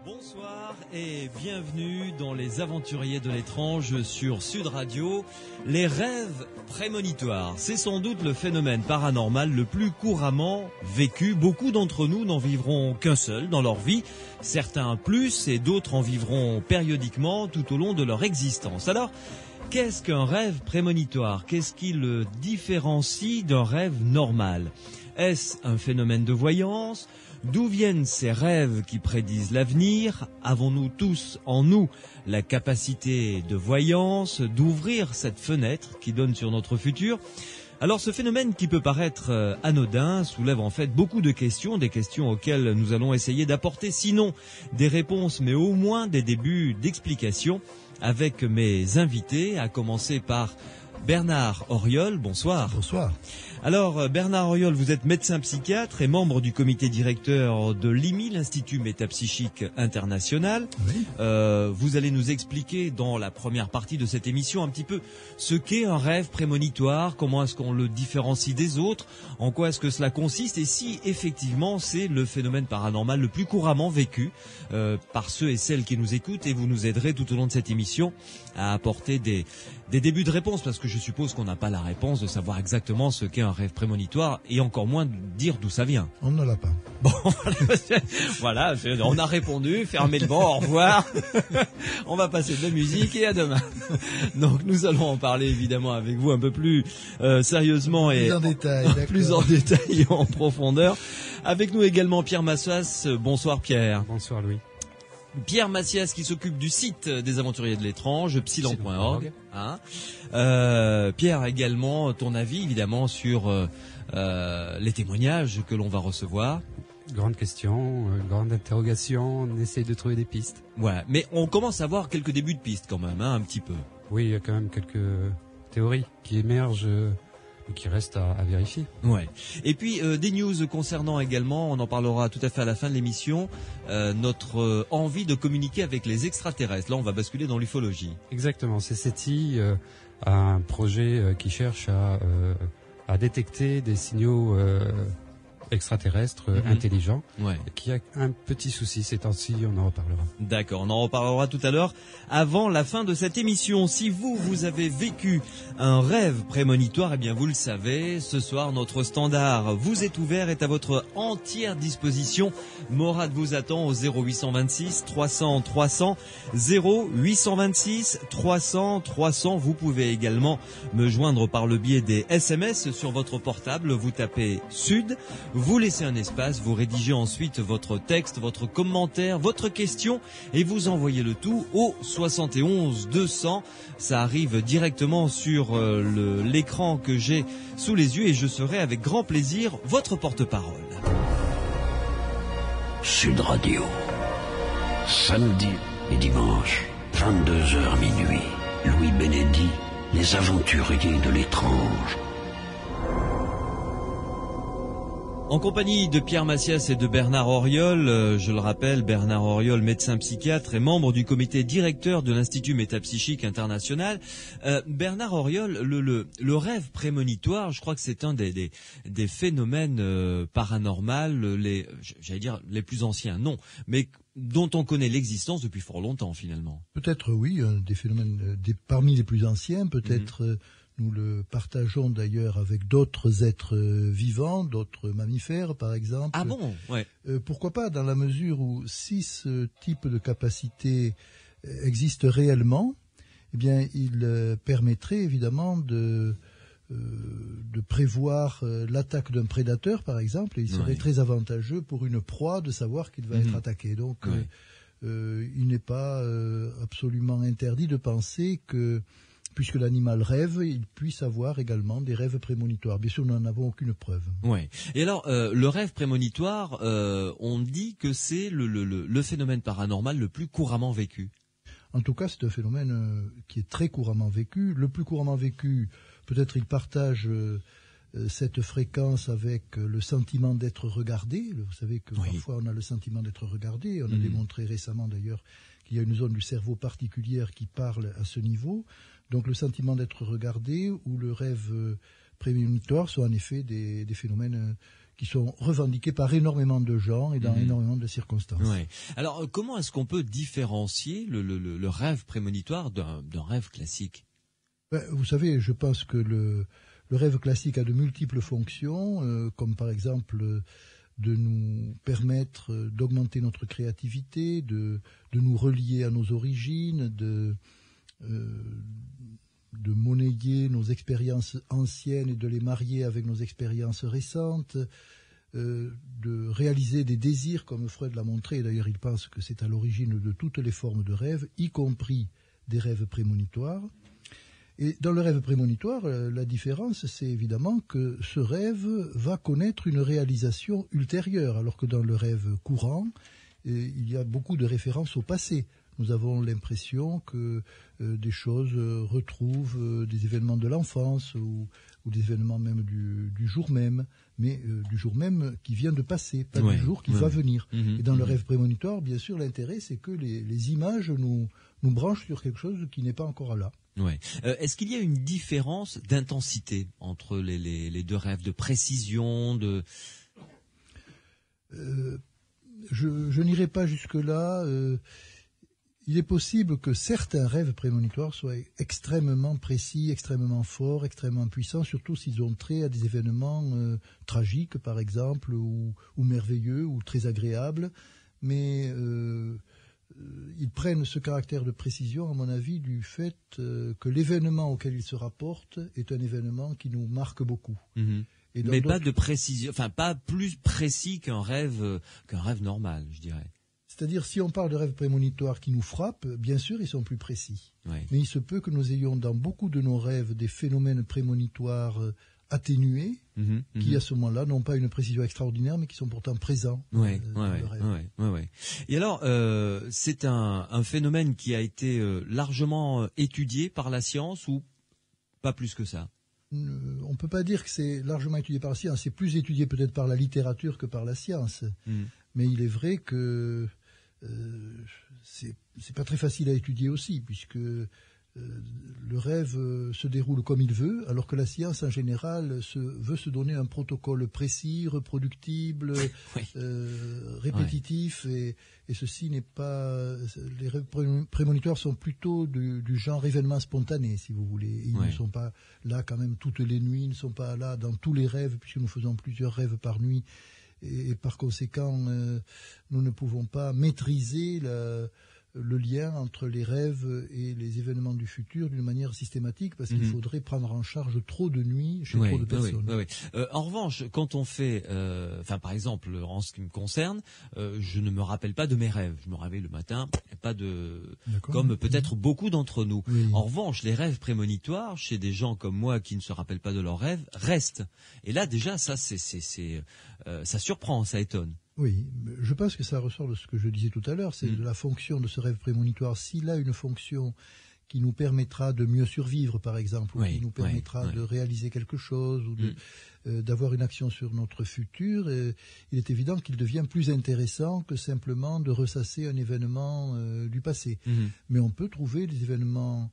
Bonsoir et bienvenue dans Les Aventuriers de l'étrange sur Sud Radio. Les rêves prémonitoires, c'est sans doute le phénomène paranormal le plus couramment vécu. Beaucoup d'entre nous n'en vivront qu'un seul dans leur vie, certains plus et d'autres en vivront périodiquement tout au long de leur existence. Alors, qu'est-ce qu'un rêve prémonitoire? Qu'est-ce qui le différencie d'un rêve normal? Est-ce un phénomène de voyance? D'où viennent ces rêves qui prédisent l'avenir? Avons-nous tous en nous la capacité de voyance, d'ouvrir cette fenêtre qui donne sur notre futur? Alors ce phénomène qui peut paraître anodin soulève en fait beaucoup de questions, des questions auxquelles nous allons essayer d'apporter sinon des réponses mais au moins des débuts d'explications avec mes invités, à commencer par Bernard Auriol. Bonsoir. Bonsoir. Alors Bernard Auriol, vous êtes médecin psychiatre et membre du comité directeur de l'IMI, l'Institut Métapsychique International. Oui. Vous allez nous expliquer dans la première partie de cette émission un petit peu ce qu'est un rêve prémonitoire, comment est-ce qu'on le différencie des autres, en quoi est-ce que cela consiste et si effectivement c'est le phénomène paranormal le plus couramment vécu par ceux et celles qui nous écoutent, et vous nous aiderez tout au long de cette émission à apporter des débuts de réponse, parce que je suppose qu'on n'a pas la réponse de savoir exactement ce qu'est un rêve prémonitoire et encore moins de dire d'où ça vient. On ne l'a pas. Bon, voilà, on a répondu, fermez le banc, au revoir. On va passer de la musique et à demain. Donc nous allons en parler évidemment avec vous un peu plus sérieusement et plus en détail et en profondeur. Avec nous également Pierre Massias. Bonsoir Pierre. Bonsoir Louis. Pierre Massias qui s'occupe du site des Aventuriers de l'étrange, psylan.org. Hein. Pierre, également ton avis évidemment sur les témoignages que l'on va recevoir. Grande question, grande interrogation, on essaye de trouver des pistes. Ouais, mais on commence à avoir quelques débuts de pistes quand même, hein, un petit peu. Oui, il y a quand même quelques théories qui émergent et qui restent à vérifier. Ouais. Et puis des news concernant également, on en parlera tout à fait à la fin de l'émission, notre envie de communiquer avec les extraterrestres. Là, on va basculer dans l'ufologie. Exactement, CCTI a un projet qui cherche à détecter des signaux extraterrestres intelligents, ouais. Qui a un petit souci ces temps-ci, on en reparlera. D'accord, on en reparlera tout à l'heure avant la fin de cette émission. Si vous avez vécu un rêve prémonitoire, eh bien vous le savez, ce soir notre standard vous est ouvert, est à votre entière disposition. Morad vous attend au 0826 300 300, 0826 300 300. Vous pouvez également me joindre par le biais des SMS sur votre portable. Vous tapez Sud, vous laissez un espace, vous rédigez ensuite votre texte, votre commentaire, votre question et vous envoyez le tout au 71 200. Ça arrive directement sur l'écran que j'ai sous les yeux et je serai avec grand plaisir votre porte-parole. Sud Radio, samedi et dimanche, 22h minuit. Louis Bénédit, les aventuriers de l'étrange. En compagnie de Pierre Massias et de Bernard Auriol, je le rappelle, Bernard Auriol, médecin psychiatre et membre du comité directeur de l'Institut Métapsychique International. Bernard Auriol, le rêve prémonitoire, je crois que c'est un des phénomènes paranormaux, j'allais dire les plus anciens, non, mais dont on connaît l'existence depuis fort longtemps finalement. Peut-être oui, un des phénomènes parmi les plus anciens, peut-être. Nous le partageons d'ailleurs avec d'autres êtres vivants, d'autres mammifères par exemple. Ah bon? Ouais. Pourquoi pas, dans la mesure où si ce type de capacité existe réellement, eh bien il permettrait évidemment de prévoir l'attaque d'un prédateur par exemple, et il serait très avantageux pour une proie de savoir qu'il va être attaqué. Donc il n'est pas absolument interdit de penser que puisque l'animal rêve, il puisse avoir également des rêves prémonitoires. Bien sûr, nous n'en avons aucune preuve. Ouais. Et alors, le rêve prémonitoire, on dit que c'est le phénomène paranormal le plus couramment vécu. En tout cas, c'est un phénomène qui est très couramment vécu. Le plus couramment vécu, peut-être il partage cette fréquence avec le sentiment d'être regardé. Vous savez que parfois on a le sentiment d'être regardé. On a démontré récemment d'ailleurs qu'il y a une zone du cerveau particulière qui parle à ce niveau. Donc le sentiment d'être regardé ou le rêve prémonitoire sont en effet des phénomènes qui sont revendiqués par énormément de gens et dans énormément de circonstances. Ouais. Alors, comment est-ce qu'on peut différencier le rêve prémonitoire d'un rêve classique? Vous savez, je pense que le rêve classique a de multiples fonctions, comme par exemple de nous permettre d'augmenter notre créativité, de nous relier à nos origines, de monnayer nos expériences anciennes et de les marier avec nos expériences récentes, de réaliser des désirs, comme Freud l'a montré. D'ailleurs, il pense que c'est à l'origine de toutes les formes de rêves, y compris des rêves prémonitoires. Et dans le rêve prémonitoire, la différence, c'est évidemment que ce rêve va connaître une réalisation ultérieure, alors que dans le rêve courant, il y a beaucoup de références au passé. Nous avons l'impression que des choses retrouvent des événements de l'enfance ou des événements même du jour même, mais du jour même qui vient de passer, pas du jour qui va venir. Et dans le rêve prémonitoire, bien sûr, l'intérêt, c'est que les images nous branchent sur quelque chose qui n'est pas encore là. Ouais. Est-ce qu'il y a une différence d'intensité entre les deux rêves, de précision, Je n'irai pas jusque-là. Il est possible que certains rêves prémonitoires soient extrêmement précis, extrêmement forts, extrêmement puissants, surtout s'ils ont trait à des événements tragiques, par exemple, ou merveilleux, ou très agréables. Mais ils prennent ce caractère de précision, à mon avis, du fait que l'événement auquel ils se rapportent est un événement qui nous marque beaucoup. Et mais pas de précision, enfin pas plus précis qu'un rêve normal, je dirais. C'est-à-dire, si on parle de rêves prémonitoires qui nous frappent, bien sûr, ils sont plus précis. Ouais. Mais il se peut que nous ayons dans beaucoup de nos rêves des phénomènes prémonitoires atténués, qui à ce moment-là n'ont pas une précision extraordinaire, mais qui sont pourtant présents dans le rêve. Et alors, c'est un phénomène qui a été largement étudié par la science ou pas plus que ça? On ne peut pas dire que c'est largement étudié par la science. C'est plus étudié peut-être par la littérature que par la science. Mais il est vrai que c'est pas très facile à étudier aussi, puisque le rêve se déroule comme il veut, alors que la science en général veut se donner un protocole précis, reproductible, répétitif, et ceci n'est pas. Les rêves prémonitoires sont plutôt du genre événement spontané, si vous voulez. Ils ne sont pas là quand même toutes les nuits, ils ne sont pas là dans tous les rêves, puisque nous faisons plusieurs rêves par nuit. Et par conséquent, nous ne pouvons pas maîtriser le lien entre les rêves et les événements du futur d'une manière systématique, parce qu'il faudrait prendre en charge trop de nuits chez trop de personnes. En revanche, quand on fait, par exemple, en ce qui me concerne, je ne me rappelle pas de mes rêves. Je me réveille le matin, pas de, comme peut-être beaucoup d'entre nous. En revanche, les rêves prémonitoires, chez des gens comme moi qui ne se rappellent pas de leurs rêves, restent. Et là, déjà, ça, ça surprend, ça étonne. Oui, je pense que ça ressort de ce que je disais tout à l'heure, c'est de la fonction de ce rêve prémonitoire. S'il a une fonction qui nous permettra de mieux survivre, par exemple, ou qui nous permettra de réaliser quelque chose, ou d'avoir une action sur notre futur, il est évident qu'il devient plus intéressant que simplement de ressasser un événement du passé. Mais on peut trouver des événements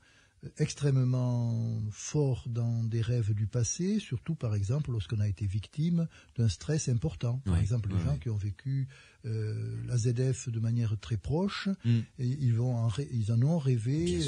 extrêmement forts dans des rêves du passé, surtout par exemple lorsqu'on a été victime d'un stress important. Par exemple, les gens qui ont vécu la ZF de manière très proche, et ils en ont rêvé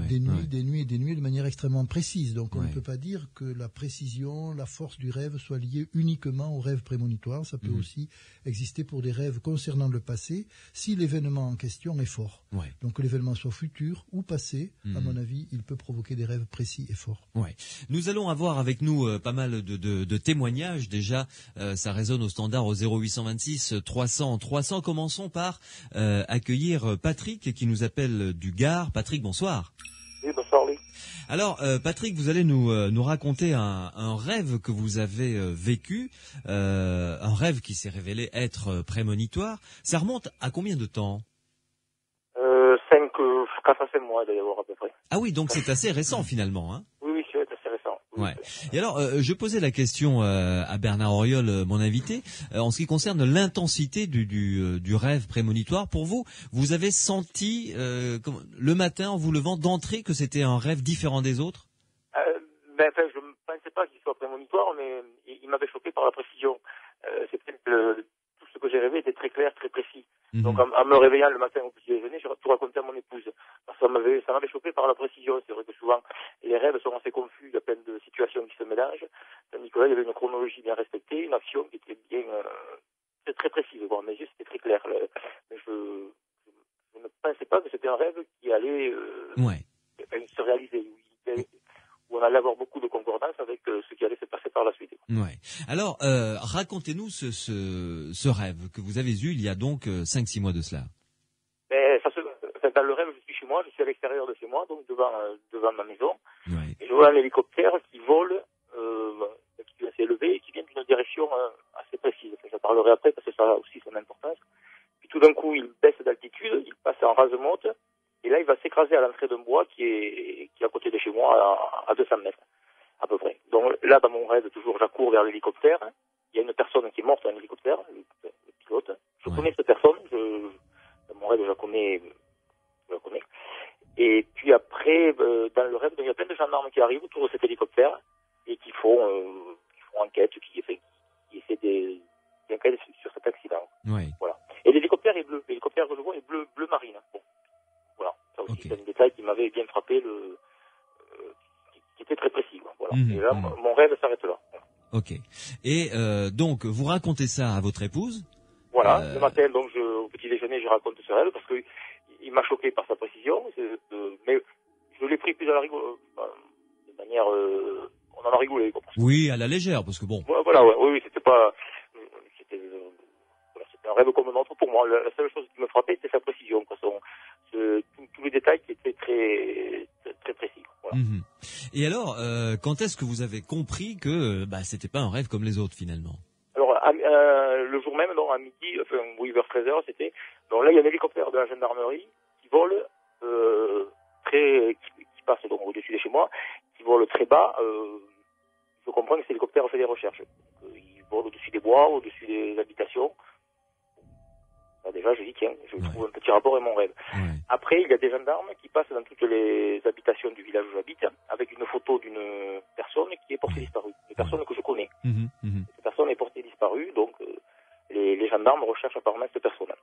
des nuits de manière extrêmement précise. Donc on ne peut pas dire que la précision, la force du rêve soit liée uniquement au rêve prémonitoire. Ça peut aussi exister pour des rêves concernant le passé, si l'événement en question est fort. Donc que l'événement soit futur ou passé, à mon avis, il peut provoquer des rêves précis et forts. Nous allons avoir avec nous pas mal de témoignages. Déjà, ça résonne au standard au 0826 300 300. Commençons par accueillir Patrick qui nous appelle du Gard. Patrick, bonsoir. Oui, bonsoir, Louis. Alors, Patrick, vous allez nous raconter un rêve que vous avez vécu, un rêve qui s'est révélé être prémonitoire. Ça remonte à combien de temps? 4 à 5 mois d'ailleurs à peu près. Ah oui, donc c'est assez récent finalement, hein? Oui, c'est assez récent. Oui. Et alors, je posais la question à Bernard Auriol, mon invité, en ce qui concerne l'intensité du rêve prémonitoire. Pour vous, vous avez senti le matin en vous levant d'entrée que c'était un rêve différent des autres? Je ne pensais pas qu'il soit prémonitoire, mais il m'avait choqué par la précision. très clair, très précis. Donc en me réveillant le matin au petit déjeuner, j'ai tout raconté à mon épouse. Parce que ça m'avait choqué par la précision. C'est vrai que souvent les rêves sont assez confus, il y a plein de situations qui se mélangent. Tandis que là, il y avait une chronologie bien respectée, une action qui était bien très précise. Bon, mes yeux, c'était très clair. Mais je ne pensais pas que c'était un rêve qui allait se réaliser. Où on allait avoir beaucoup de concordance avec ce qui allait se passer par la suite. Ouais. Alors, racontez-nous ce rêve que vous avez eu il y a donc 5-6 mois de cela. Mais dans le rêve, je suis chez moi, je suis à l'extérieur de chez moi, donc devant ma maison. Ouais. Et je vois un hélicoptère qui vole, qui est assez élevé et qui vient d'une direction assez précise. Enfin, je parlerai après parce que ça a aussi son importance. Puis tout d'un coup, il baisse d'altitude, il passe en rase-motte. Et là, il va s'écraser à l'entrée d'un bois qui est à côté de chez moi, à 200 mètres, à peu près. Donc là, dans mon rêve, toujours, j'accours vers l'hélicoptère. Il y a une personne qui est morte dans l'hélicoptère, le pilote. Je connais cette personne. Dans mon rêve, je la connais. Et puis après, dans le rêve, il y a plein de gendarmes qui arrivent autour de cet hélicoptère et qui font enquête, qui essaient d'enquêter sur cet accident. Ouais. Voilà. Et l'hélicoptère est bleu. L'hélicoptère que je vois est bleu marine. Bon. Voilà, ça aussi, c'est un détail qui m'avait bien frappé, qui était très précis. Voilà. Et là, mon rêve s'arrête là. Voilà. Ok. Et donc, vous racontez ça à votre épouse? Voilà, le matin, donc, au petit déjeuner, je raconte ce rêve, parce qu'il m'a choqué par sa précision, mais je l'ai pris plus à la rigole, de manière... on en a rigolé, quoi. Oui, à la légère, parce que bon... Voilà, oui, c'était pas... C'était un rêve comme un autre pour moi. La seule chose qui me frappait, c'était sa précision, quoi. Tous les détails qui étaient très, très précis. Voilà. Et alors, quand est-ce que vous avez compris que c'était pas un rêve comme les autres finalement? Alors, le jour même, donc, à midi, vers 13h, c'était... Donc là, il y a un hélicoptère de la gendarmerie qui vole qui passe donc au-dessus de chez moi, qui vole très bas. Je comprends que cet hélicoptère fait des recherches. Il vole au-dessus des bois, au-dessus des habitations. Déjà, je dis, tiens, je trouve un petit rapport avec mon rêve. Ouais. Après, il y a des gendarmes qui passent dans toutes les habitations du village où j'habite, avec une photo d'une personne qui est portée disparue. Une personne que je connais. Cette personne est portée disparue, donc les gendarmes recherchent apparemment cette personne.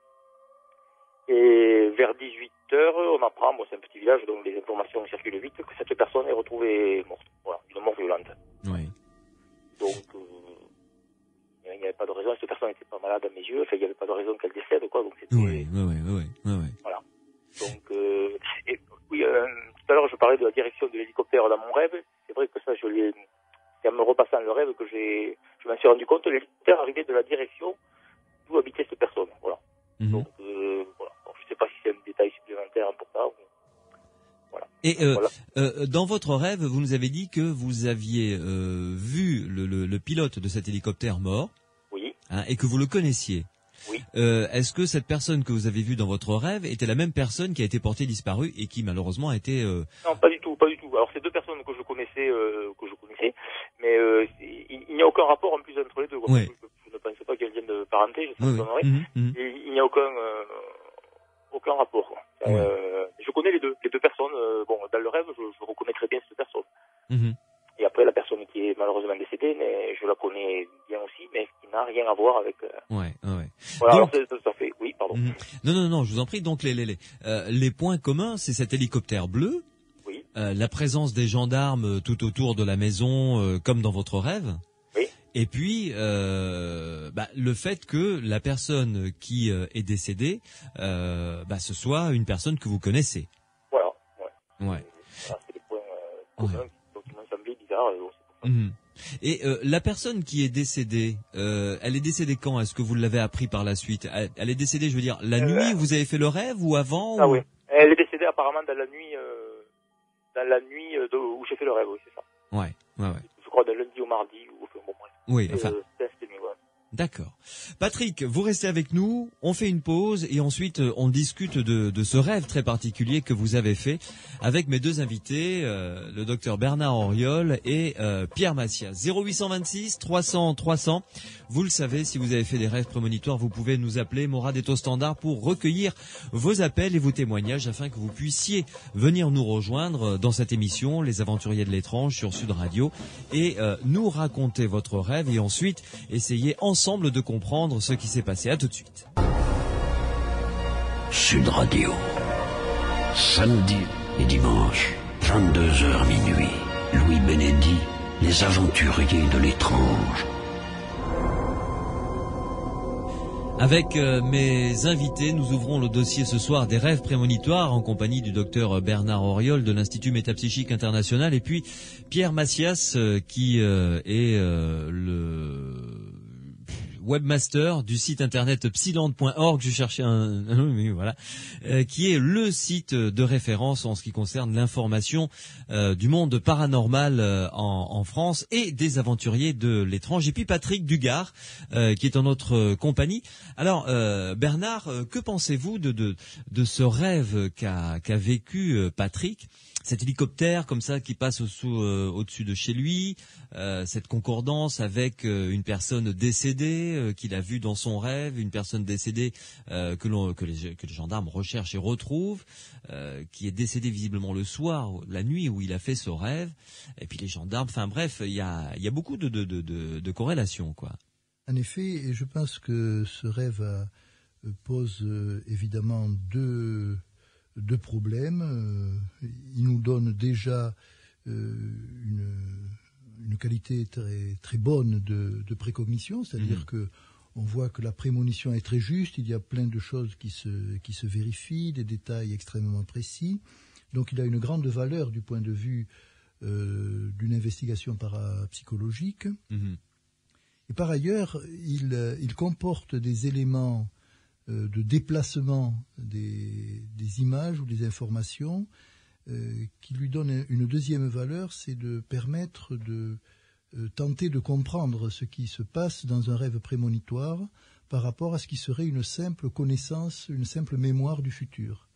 Et vers 18h, on apprend, c'est un petit village, donc les informations circulent vite, que cette personne est retrouvée morte. Voilà, une mort violente. Oui. Donc... il n'y avait pas de raison, cette personne n'était pas malade à mes yeux, il n'y avait pas de raison qu'elle décède, quoi, donc c'était... Oui. Voilà. Donc, tout à l'heure, je parlais de la direction de l'hélicoptère dans mon rêve, c'est vrai que ça, c'est en me repassant le rêve que je m'en suis rendu compte, l'hélicoptère arrivait de la direction d'où habitait cette personne, voilà. Donc, voilà. Donc, je ne sais pas si c'est un détail supplémentaire important, voilà. Et voilà. dans votre rêve, vous nous avez dit que vous aviez vu le pilote de cet hélicoptère mort. Oui. Et que vous le connaissiez. Oui. Est-ce que cette personne que vous avez vue dans votre rêve était la même personne qui a été portée disparue et qui malheureusement a été... Non, pas du tout. Alors c'est deux personnes que je connaissais, mais il n'y a aucun rapport en plus entre les deux. Ouais. Je ne pense pas qu'elles viennent de parenté, je sais Oui. pas. Et il n'y a aucun rapport. Quoi. Je connais les deux personnes. Dans le rêve, je reconnais très bien cette personne. Et après, la personne qui est malheureusement décédée, mais je la connais bien aussi, mais qui n'a rien à voir avec... Ouais. Voilà, Donc... alors ça fait... Oui, pardon. Non, je vous en prie. Donc, les points communs, c'est cet hélicoptère bleu, oui. La présence des gendarmes tout autour de la maison, comme dans votre rêve, oui. Et puis, le fait que la personne qui est décédée, ce soit une personne que vous connaissez. Voilà, Ouais. Voilà, c'est des points communs. Bizarre, Et la personne qui est décédée, elle est décédée quand? Est-ce que vous l'avez appris par la suite? Elle est décédée, je veux dire, la nuit où vous avez fait le rêve ou avant? Oui. Elle est décédée apparemment dans la nuit où j'ai fait le rêve, oui, c'est ça. Ouais. Je crois de lundi au mardi, ou bref. Oui, enfin. C'était nuit, ouais. D'accord. Patrick, vous restez avec nous, on fait une pause et ensuite on discute de ce rêve très particulier que vous avez fait avec mes deux invités, le docteur Bernard Auriol et Pierre Massias. 0826 300 300. Vous le savez, si vous avez fait des rêves prémonitoires, vous pouvez nous appeler. Morad est au standard pour recueillir vos appels et vos témoignages afin que vous puissiez venir nous rejoindre dans cette émission, Les Aventuriers de l'étrange sur Sud Radio, et nous raconter votre rêve et ensuite essayer ensemble de comprendre ce qui s'est passé. À tout de suite. Sud Radio. Samedi et dimanche, 22h minuit. Louis Bénédy, les aventuriers de l'étrange. Avec mes invités, nous ouvrons le dossier ce soir des rêves prémonitoires en compagnie du docteur Bernard Auriol de l'Institut Métapsychique International et puis Pierre Macias qui est le webmaster du site internet psylande.org, je cherchais voilà, qui est le site de référence en ce qui concerne l'information du monde paranormal en France et des aventuriers de l'étrange. Et puis Patrick Dugard qui est en notre compagnie. Alors Bernard, que pensez-vous de ce rêve qu'a vécu Patrick? Cet hélicoptère comme ça qui passe au-dessus de chez lui, cette concordance avec une personne décédée qu'il a vue dans son rêve, une personne décédée que les gendarmes recherchent et retrouvent, qui est décédée visiblement le soir, la nuit où il a fait ce rêve, et puis les gendarmes, enfin bref, il y a beaucoup de corrélations, quoi. En effet, et je pense que ce rêve pose évidemment deux problèmes. Il nous donne déjà une qualité très très bonne de précognition, c'est-à-dire que on voit que la prémonition est très juste. Il y a plein de choses qui se vérifient, des détails extrêmement précis. Donc il a une grande valeur du point de vue d'une investigation parapsychologique. Et par ailleurs, il comporte des éléments de déplacement des images ou des informations qui lui donnent une deuxième valeur, c'est de permettre de tenter de comprendre ce qui se passe dans un rêve prémonitoire par rapport à ce qui serait une simple connaissance, une simple mémoire du futur.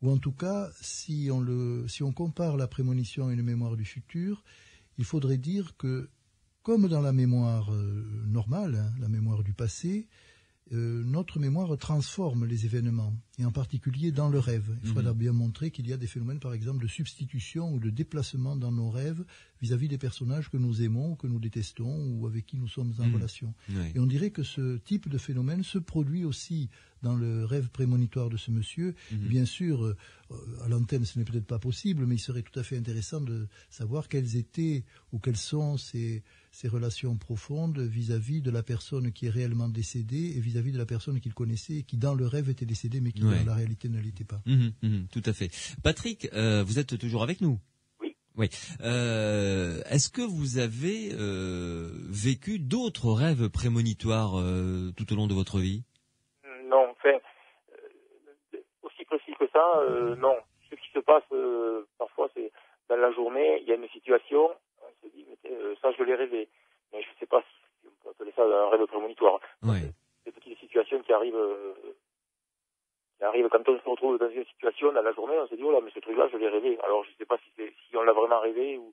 Ou en tout cas, si on compare la prémonition à une mémoire du futur, il faudrait dire que, comme dans la mémoire normale, la mémoire du passé, notre mémoire transforme les événements, et en particulier dans le rêve. Il faudra bien montrer qu'il y a des phénomènes, par exemple, de substitution ou de déplacement dans nos rêves vis-à-vis des personnages que nous aimons, que nous détestons ou avec qui nous sommes en relation. Oui. Et on dirait que ce type de phénomène se produit aussi dans le rêve prémonitoire de ce monsieur. Bien sûr, à l'antenne, ce n'est peut-être pas possible, mais il serait tout à fait intéressant de savoir quelles étaient ou quelles sont ces relations profondes vis-à-vis de la personne qui est réellement décédée et vis-à-vis de la personne qu'il connaissait et qui dans le rêve était décédée mais qui dans la réalité ne l'était pas. Tout à fait. Patrick, vous êtes toujours avec nous? Oui. Est-ce que vous avez vécu d'autres rêves prémonitoires tout au long de votre vie? Non, enfin, aussi précis que ça, non. Ce qui se passe parfois, c'est dans la journée, il y a une situation, on se dit, mais ça je l'ai rêvé, mais je ne sais pas si on peut appeler ça un rêve prémonitoire. Des petites situations qui arrivent quand on se retrouve dans une situation dans la journée, on se dit, oh là, mais ce truc-là, je l'ai rêvé. Alors je ne sais pas si on l'a vraiment rêvé ou...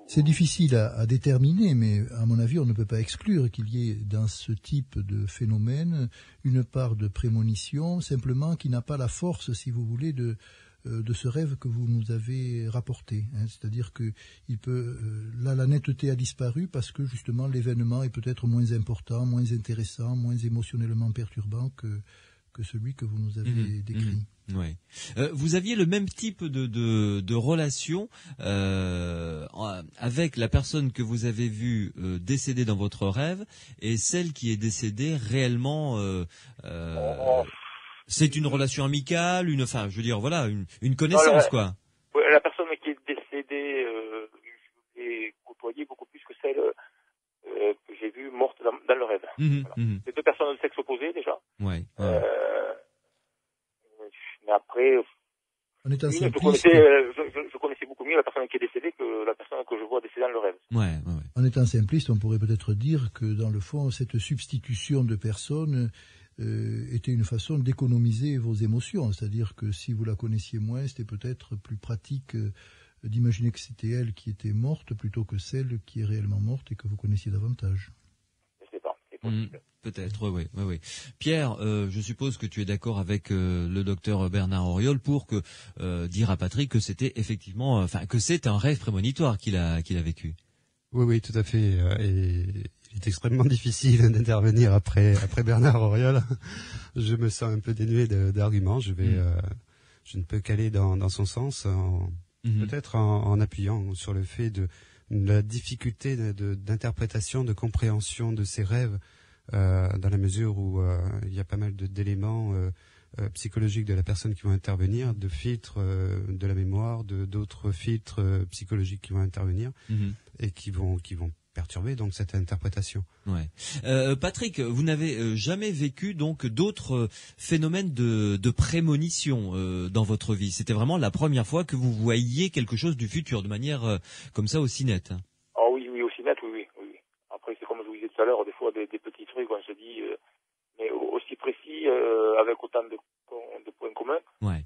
C'est difficile à déterminer, mais à mon avis, on ne peut pas exclure qu'il y ait dans ce type de phénomène une part de prémonition, simplement qui n'a pas la force, si vous voulez, de ce rêve que vous nous avez rapporté. C'est-à-dire que là, la netteté a disparu parce que justement l'événement est peut-être moins important, moins intéressant, moins émotionnellement perturbant que celui que vous nous avez décrit. Oui. Vous aviez le même type de relation avec la personne que vous avez vue décédée dans votre rêve et celle qui est décédée réellement. C'est une relation amicale, enfin, je veux dire, voilà, une connaissance, quoi. La personne qui est décédée, je l'ai côtoyée beaucoup plus que celle que j'ai vue morte dans le rêve. Voilà. C'est deux personnes de sexe opposé déjà. Mais après, je connaissais beaucoup mieux la personne qui est décédée que la personne que je vois décédée dans le rêve. En étant simpliste, on pourrait peut-être dire que dans le fond, cette substitution de personnes était une façon d'économiser vos émotions. C'est-à-dire que si vous la connaissiez moins, c'était peut-être plus pratique d'imaginer que c'était elle qui était morte plutôt que celle qui est réellement morte et que vous connaissiez davantage. Je sais pas, c'est possible. Peut-être, oui. Pierre, je suppose que tu es d'accord avec le docteur Bernard Auriol pour dire à Patrick que c'était effectivement, que c'est un rêve prémonitoire qu'il a vécu. Oui, tout à fait. Et Il est extrêmement difficile d'intervenir après Bernard Auriol. Je me sens un peu dénué d'arguments. Je ne peux qu'aller dans son sens, peut-être en appuyant sur le fait de la difficulté d'interprétation, de compréhension de ces rêves, dans la mesure où il y a pas mal d'éléments psychologiques de la personne qui vont intervenir, de filtres de la mémoire, d'autres filtres psychologiques qui vont intervenir et qui vont perturber donc cette interprétation. Ouais. Patrick, vous n'avez jamais vécu donc d'autres phénomènes de prémonition dans votre vie. C'était vraiment la première fois que vous voyiez quelque chose du futur de manière comme ça aussi nette. Ah oui, aussi nette, oui. Après, c'est comme je vous disais tout à l'heure, des fois des petits trucs, on se dit, mais aussi précis, avec autant de points communs. Ouais.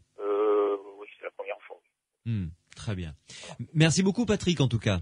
Oui, c'est la première fois. Très bien. Merci beaucoup, Patrick, en tout cas.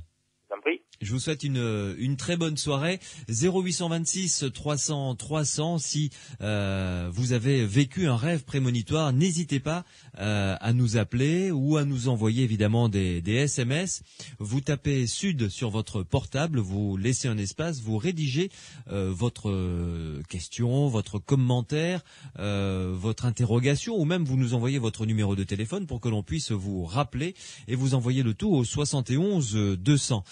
Je vous souhaite une très bonne soirée. 0826 300 300. Si vous avez vécu un rêve prémonitoire, n'hésitez pas à nous appeler ou à nous envoyer évidemment des SMS. Vous tapez Sud sur votre portable, vous laissez un espace, vous rédigez votre question, votre commentaire, votre interrogation, ou même vous nous envoyez votre numéro de téléphone pour que l'on puisse vous rappeler et vous envoyer le tout au 71 200.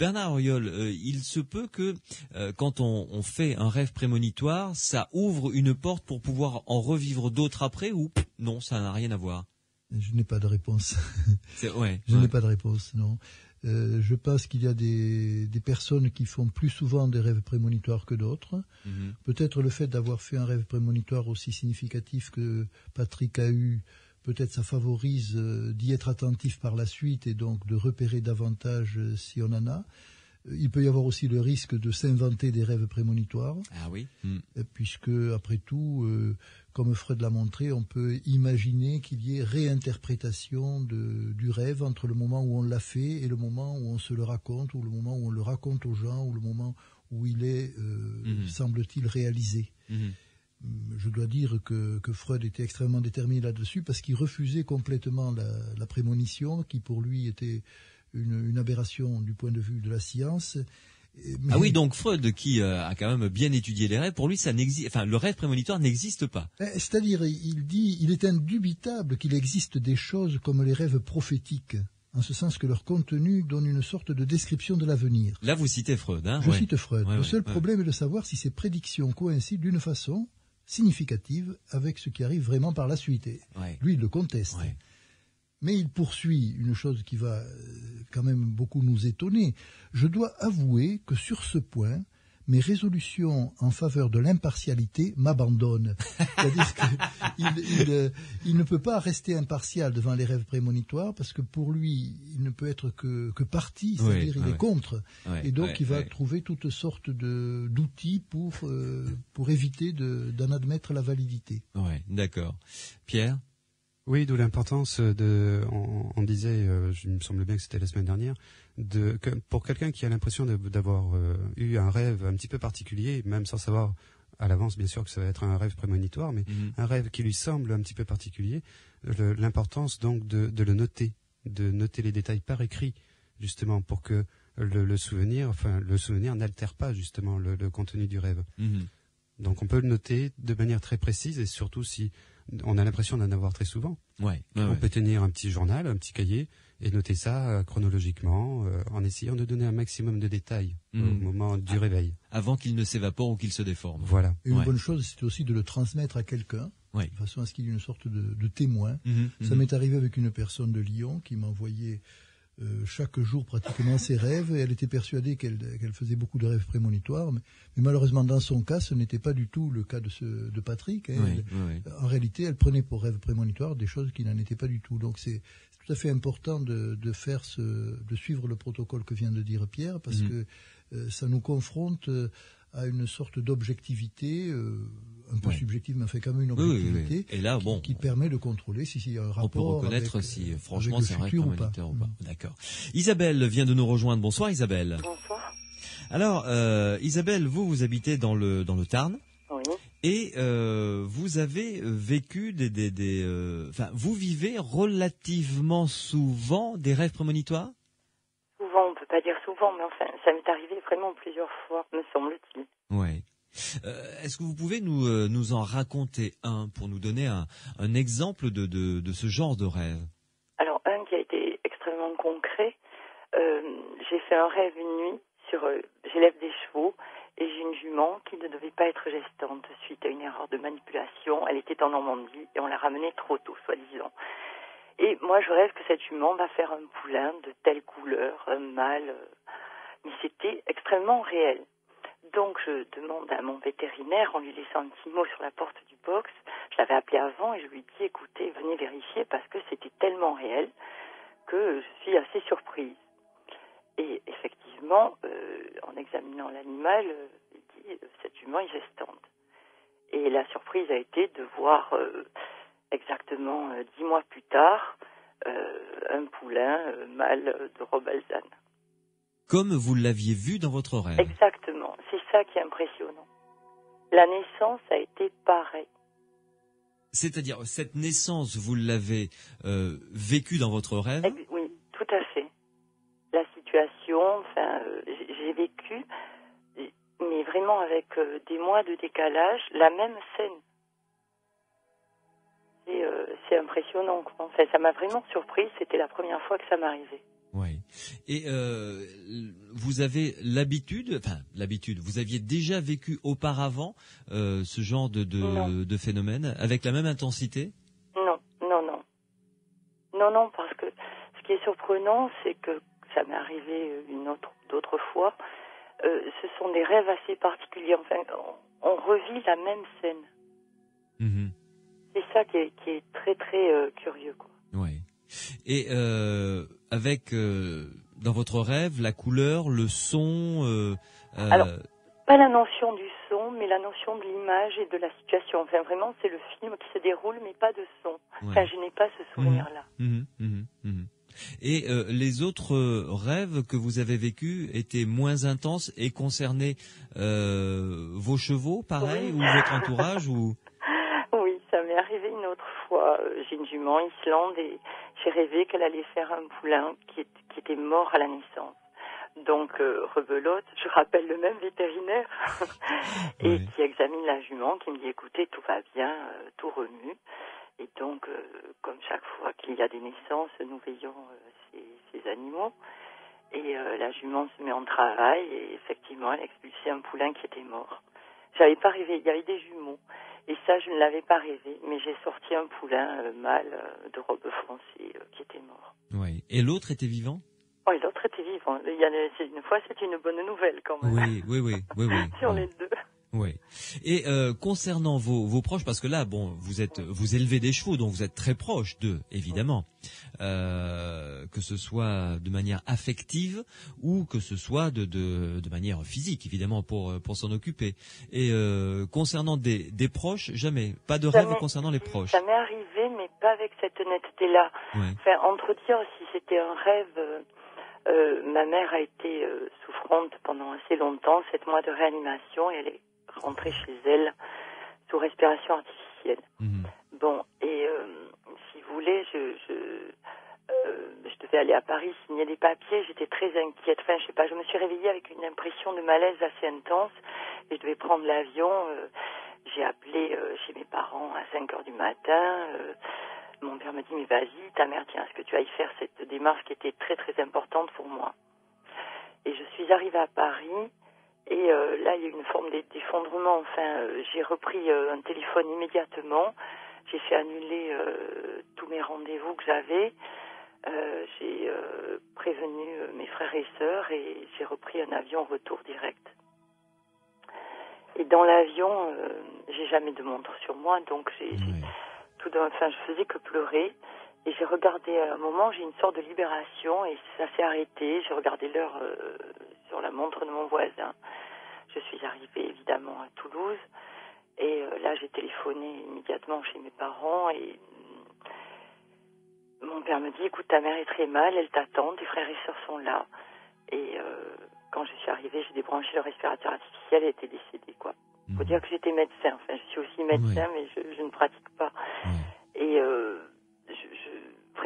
Bernard Auriol, il se peut que quand on fait un rêve prémonitoire, ça ouvre une porte pour pouvoir en revivre d'autres après, ou non, ça n'a rien à voir? Je n'ai pas de réponse. Je n'ai pas de réponse, non. Je pense qu'il y a des personnes qui font plus souvent des rêves prémonitoires que d'autres. Peut-être le fait d'avoir fait un rêve prémonitoire aussi significatif que Patrick a eu, peut-être ça favorise d'y être attentif par la suite et donc de repérer davantage si on en a. Il peut y avoir aussi le risque de s'inventer des rêves prémonitoires. Ah oui. Puisque, après tout, comme Freud l'a montré, on peut imaginer qu'il y ait réinterprétation du rêve entre le moment où on l'a fait et le moment où on se le raconte, ou le moment où on le raconte aux gens, ou le moment où il est, semble-t-il, réalisé. Je dois dire que Freud était extrêmement déterminé là-dessus parce qu'il refusait complètement la prémonition, qui pour lui était une aberration du point de vue de la science. Ah oui, donc Freud, qui a quand même bien étudié les rêves, pour lui, le rêve prémonitoire n'existe pas. C'est-à-dire, il est indubitable qu'il existe des choses comme les rêves prophétiques, en ce sens que leur contenu donne une sorte de description de l'avenir. Là, vous citez Freud, hein? Je cite Freud. Le seul problème est de savoir si ces prédictions coïncident d'une façon significative avec ce qui arrive vraiment par la suite. Et lui, il le conteste. Mais il poursuit une chose qui va quand même beaucoup nous étonner. Je dois avouer que sur ce point, mes résolutions en faveur de l'impartialité m'abandonnent. C'est-à-dire qu'il ne peut pas rester impartial devant les rêves prémonitoires parce que pour lui, il ne peut être que parti, c'est-à-dire il est contre. Et donc il va trouver toutes sortes d'outils pour éviter d'en admettre la validité. D'accord. Pierre ? Oui, d'où l'importance on disait, il me semble bien que c'était la semaine dernière, pour quelqu'un qui a l'impression d'avoir eu un rêve un petit peu particulier, même sans savoir à l'avance bien sûr que ça va être un rêve prémonitoire, mais un rêve qui lui semble un petit peu particulier, l'importance donc de le noter, de noter les détails par écrit, justement, pour que le souvenir n'altère pas justement le contenu du rêve. Donc on peut le noter de manière très précise, et surtout si on a l'impression d'en avoir très souvent. On peut tenir un petit journal, un petit cahier, et noter ça chronologiquement, en essayant de donner un maximum de détails au moment du réveil. Avant qu'il ne s'évapore ou qu'il se déforme. Voilà. Et une bonne chose, c'est aussi de le transmettre à quelqu'un, de façon à ce qu'il y ait une sorte de témoin. Ça m'est arrivé avec une personne de Lyon qui m'envoyait chaque jour pratiquement ses rêves, et elle était persuadée qu'elle faisait beaucoup de rêves prémonitoires, mais malheureusement dans son cas ce n'était pas du tout le cas de Patrick. En réalité elle prenait pour rêve prémonitoire des choses qui n'en étaient pas du tout. Donc c'est tout à fait important de suivre le protocole que vient de dire Pierre, parce que ça nous confronte à une sorte d'objectivité, un peu subjective, mais fait quand même une objectivité, et là, qui permet de contrôler s'il y a un rapport. On peut reconnaître si franchement c'est un rêve prémonitoire ou pas. D'accord. Isabelle vient de nous rejoindre. Bonsoir Isabelle. Bonsoir. Alors Isabelle, vous habitez dans le Tarn. Oui. Et vous avez vécu vous vivez relativement souvent des rêves prémonitoires? Souvent, peut-être pas dire souvent, mais enfin, ça m'est arrivé vraiment plusieurs fois, me semble-t-il. Ouais. Est-ce que vous pouvez nous en raconter un pour nous donner un exemple de ce genre de rêve? Alors, un qui a été extrêmement concret. J'ai fait un rêve une nuit sur j'élève des chevaux et j'ai une jument qui ne devait pas être gestante suite à une erreur de manipulation. Elle était en Normandie et on l'a ramenée trop tôt, soi-disant. Et moi, je rêve que cette jument va faire un poulain de telle couleur, un mâle. Mais c'était extrêmement réel. Donc, je demande à mon vétérinaire, en lui laissant un petit mot sur la porte du box, je l'avais appelé avant et je lui dis, écoutez, venez vérifier parce que c'était tellement réel que je suis assez surprise. Et effectivement, en examinant l'animal, il dit, cette jument est gestante. Et la surprise a été de voir exactement 10 mois plus tard un poulain mâle de robe alezane. Comme vous l'aviez vu dans votre rêve. Exactement, c'est ça qui est impressionnant. La naissance a été pareille. C'est-à-dire, cette naissance, vous l'avez vécue dans votre rêve? Oui, tout à fait. La situation, enfin, j'ai vécu, mais vraiment avec des mois de décalage, la même scène. C'est impressionnant, quoi. Enfin, ça m'a vraiment surprise, c'était la première fois que ça m'arrivait. Oui. Et vous avez l'habitude, vous aviez déjà vécu auparavant ce genre de phénomène avec la même intensité? Non, parce que ce qui est surprenant, c'est que ça m'est arrivé d'autres fois. Ce sont des rêves assez particuliers. Enfin, on revit la même scène. Mmh. C'est ça qui est très très curieux, quoi. Oui. Et avec dans votre rêve la couleur, le son. Alors, pas la notion du son, mais la notion de l'image et de la situation. Enfin, vraiment, c'est le film qui se déroule, mais pas de son. Ouais. Enfin, je n'ai pas ce souvenir-là. Et les autres rêves que vous avez vécus étaient moins intenses et concernaient vos chevaux, pareil, ou votre entourage ou... Oui, ça m'est arrivé une autre fois. J'ai une jument Islande et j'ai rêvé qu'elle allait faire un poulain qui était mort à la naissance. Donc, rebelote, je rappelle le même vétérinaire et qui examine la jument, qui me dit, écoutez, tout va bien, tout remue. Et donc, comme chaque fois qu'il y a des naissances, nous veillons ces animaux. Et la jument se met en travail et effectivement, elle expulsait un poulain qui était mort. J'avais pas rêvé, il y avait des jumeaux. Et ça, je ne l'avais pas rêvé, mais j'ai sorti un poulain mâle de robe foncée qui était mort. Oui. Et l'autre était vivant? Oui, l'autre était vivant. Une fois, c'était une bonne nouvelle quand même. Oui. Sur les deux. Oui. Et concernant vos proches, parce que là, bon, vous élevez des chevaux, donc vous êtes très proche d'eux, évidemment, que ce soit de manière affective ou que ce soit de manière physique, évidemment, pour s'en occuper. Et concernant des proches, jamais, pas de rêve concernant les proches. Ça m'est arrivé, mais pas avec cette netteté-là. Ouais. Enfin, entre dire si c'était un rêve. Ma mère a été souffrante pendant assez longtemps, 7 mois de réanimation, et elle est rentrée chez elle sous respiration artificielle. Mmh. Bon, et si vous voulez, je devais aller à Paris signer des papiers, j'étais très inquiète. Enfin, je sais pas, je me suis réveillée avec une impression de malaise assez intense, et je devais prendre l'avion. J'ai appelé chez mes parents à 5h du matin. Mon père me dit, mais vas-y, ta mère tient à ce que tu ailles faire cette démarche qui était très très importante pour moi. Et je suis arrivée à Paris, et là, il y a eu une forme d'effondrement. Enfin, j'ai repris un téléphone immédiatement, j'ai fait annuler tous mes rendez-vous que j'avais, j'ai prévenu mes frères et sœurs, et j'ai repris un avion retour direct. Et dans l'avion, j'ai jamais de montre sur moi, donc je faisais que pleurer, et j'ai regardé à un moment, j'ai une sorte de libération, et ça s'est arrêté. J'ai regardé l'heure sur la montre de mon voisin. Je suis arrivée évidemment à Toulouse, et là j'ai téléphoné immédiatement chez mes parents, et mon père me dit, écoute, ta mère est très mal, elle t'attend, tes frères et sœurs sont là. Et quand je suis arrivée, j'ai débranché le respirateur artificiel, elle était décédée, quoi. Il faut dire que j'étais médecin. Enfin, je suis aussi médecin, mais je ne pratique pas. Et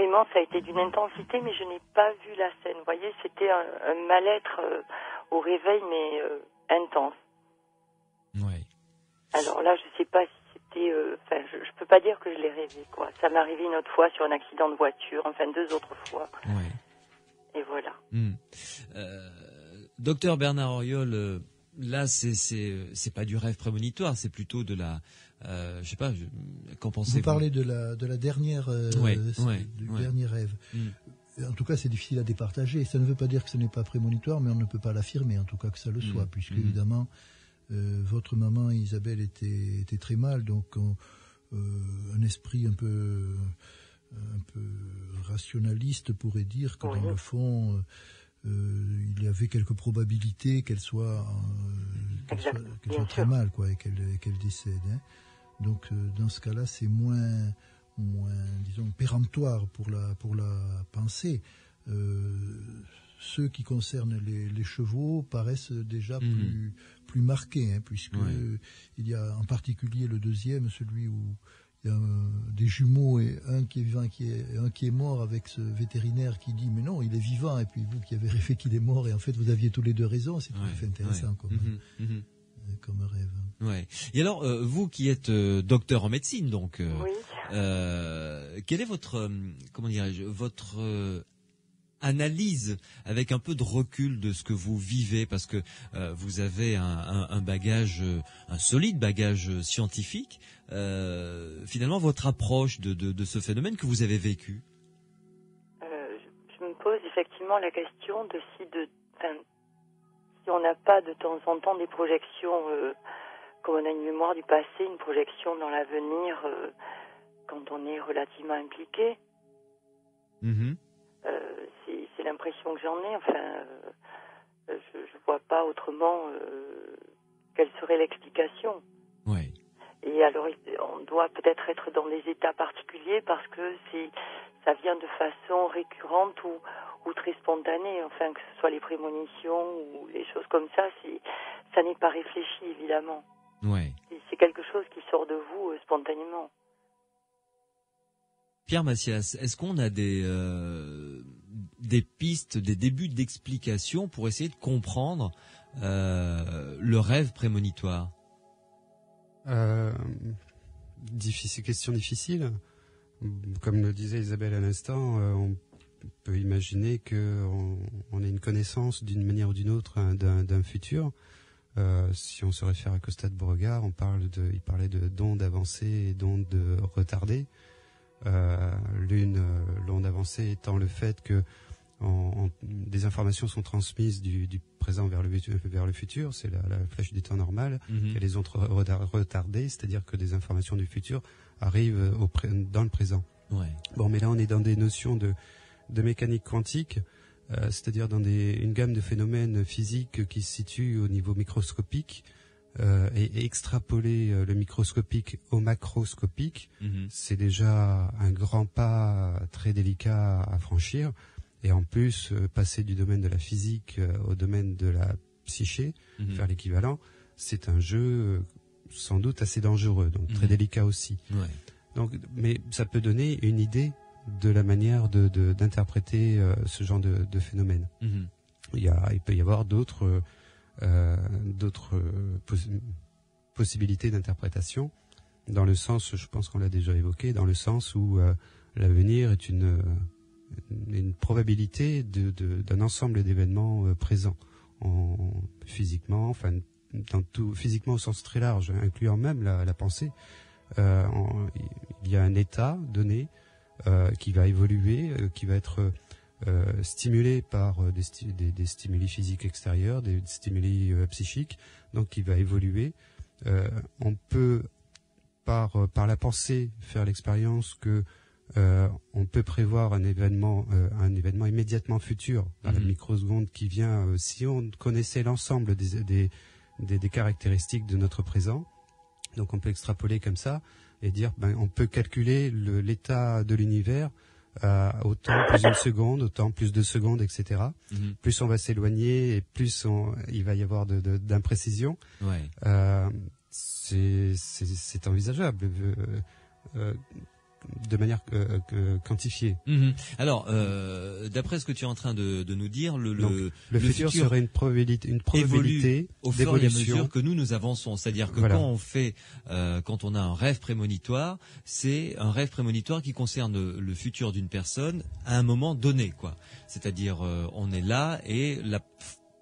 effectivement, ça a été d'une intensité, mais je n'ai pas vu la scène. Vous voyez, c'était un mal-être au réveil, mais intense. Ouais. Alors là, je sais pas si c'était... je peux pas dire que je l'ai rêvé, quoi. Ça m'est arrivé une autre fois sur un accident de voiture, enfin 2 autres fois. Ouais. Et voilà. Docteur Bernard Auriol, là, c'est pas du rêve prémonitoire, c'est plutôt de la... je sais pas, qu'en pensez-vous ? Vous parlez de la dernière... du dernier rêve. En tout cas, c'est difficile à départager. Ça ne veut pas dire que ce n'est pas prémonitoire, mais on ne peut pas l'affirmer, en tout cas que ça le soit, puisque évidemment... votre maman Isabelle était très mal, donc un esprit un peu rationaliste pourrait dire que dans le fond il y avait quelques probabilités qu'elle soit très mal, quoi, et qu'elle décède. Hein. Donc dans ce cas-là, c'est moins disons péremptoire pour la pensée. Ceux qui concernent les chevaux paraissent déjà plus marqués, hein, puisque il y a en particulier le deuxième, celui où il y a des jumeaux et un qui est vivant et un qui est mort, avec ce vétérinaire qui dit mais non, il est vivant, et puis vous qui avez rêvé qu'il est mort, et en fait vous aviez tous les deux raison. C'est tout à fait intéressant comme rêve. Ouais. Et alors vous qui êtes docteur en médecine, donc quel est votre votre analyse avec un peu de recul de ce que vous vivez, parce que vous avez un bagage, un solide bagage scientifique, finalement votre approche de ce phénomène que vous avez vécu? Je me pose effectivement la question de si on n'a pas de temps en temps des projections, comme on a une mémoire du passé, une projection dans l'avenir quand on est relativement impliqué. C'est l'impression que j'en ai. Enfin, je vois pas autrement quelle serait l'explication. Oui. Et alors, on doit peut-être être dans des états particuliers parce que ça vient de façon récurrente ou très spontanée. Enfin, que ce soit les prémonitions ou les choses comme ça, ça n'est pas réfléchi, évidemment. Oui. C'est quelque chose qui sort de vous spontanément. Pierre Macias, est-ce qu'on a des pistes, des débuts d'explication pour essayer de comprendre le rêve prémonitoire? Question difficile. Comme le disait Isabelle à l'instant, on peut imaginer qu'on ait une connaissance d'une manière ou d'une autre d'un futur. Si on se réfère à Costa de Beauregard, il parlait d'ondes avancées et d'ondes retardées. L'onde avancée étant le fait que des informations sont transmises du présent vers le futur, c'est la flèche du temps normal, et les ondes retardées, c'est-à-dire que des informations du futur arrivent dans le présent. Ouais. Bon, mais là on est dans des notions de mécanique quantique, c'est-à-dire dans une gamme de phénomènes physiques qui se situent au niveau microscopique. Et extrapoler le microscopique au macroscopique, c'est déjà un grand pas très délicat à franchir. Et en plus, passer du domaine de la physique au domaine de la psyché, faire l'équivalent, c'est un jeu sans doute assez dangereux, donc très délicat aussi. Ouais. Donc, mais ça peut donner une idée de la manière d'interpréter ce genre de phénomène. Il peut y avoir d'autres possibilités d'interprétation, dans le sens, je pense qu'on l'a déjà évoqué, dans le sens où l'avenir est une probabilité d'un ensemble d'événements présents, physiquement, enfin physiquement au sens très large, incluant même la pensée. Il y a un état donné qui va évoluer, qui va être stimulé par des stimuli physiques extérieurs, des stimuli psychiques, donc qui va évoluer. On peut par la pensée faire l'expérience que on peut prévoir un événement immédiatement futur dans la microseconde qui vient, si on connaissait l'ensemble des caractéristiques de notre présent. Donc on peut extrapoler comme ça et dire on peut calculer l'état de l'univers autant plus une seconde, autant plus 2 secondes, etc. Plus on va s'éloigner et plus il va y avoir d'imprécisions. Ouais. C'est envisageable. de manière quantifiée. Alors, d'après ce que tu es en train de nous dire, le futur serait une probabilité au fur et à mesure que nous avançons. C'est-à-dire que quand on a un rêve prémonitoire, c'est un rêve prémonitoire qui concerne le futur d'une personne à un moment donné, quoi. C'est-à-dire, on est là et la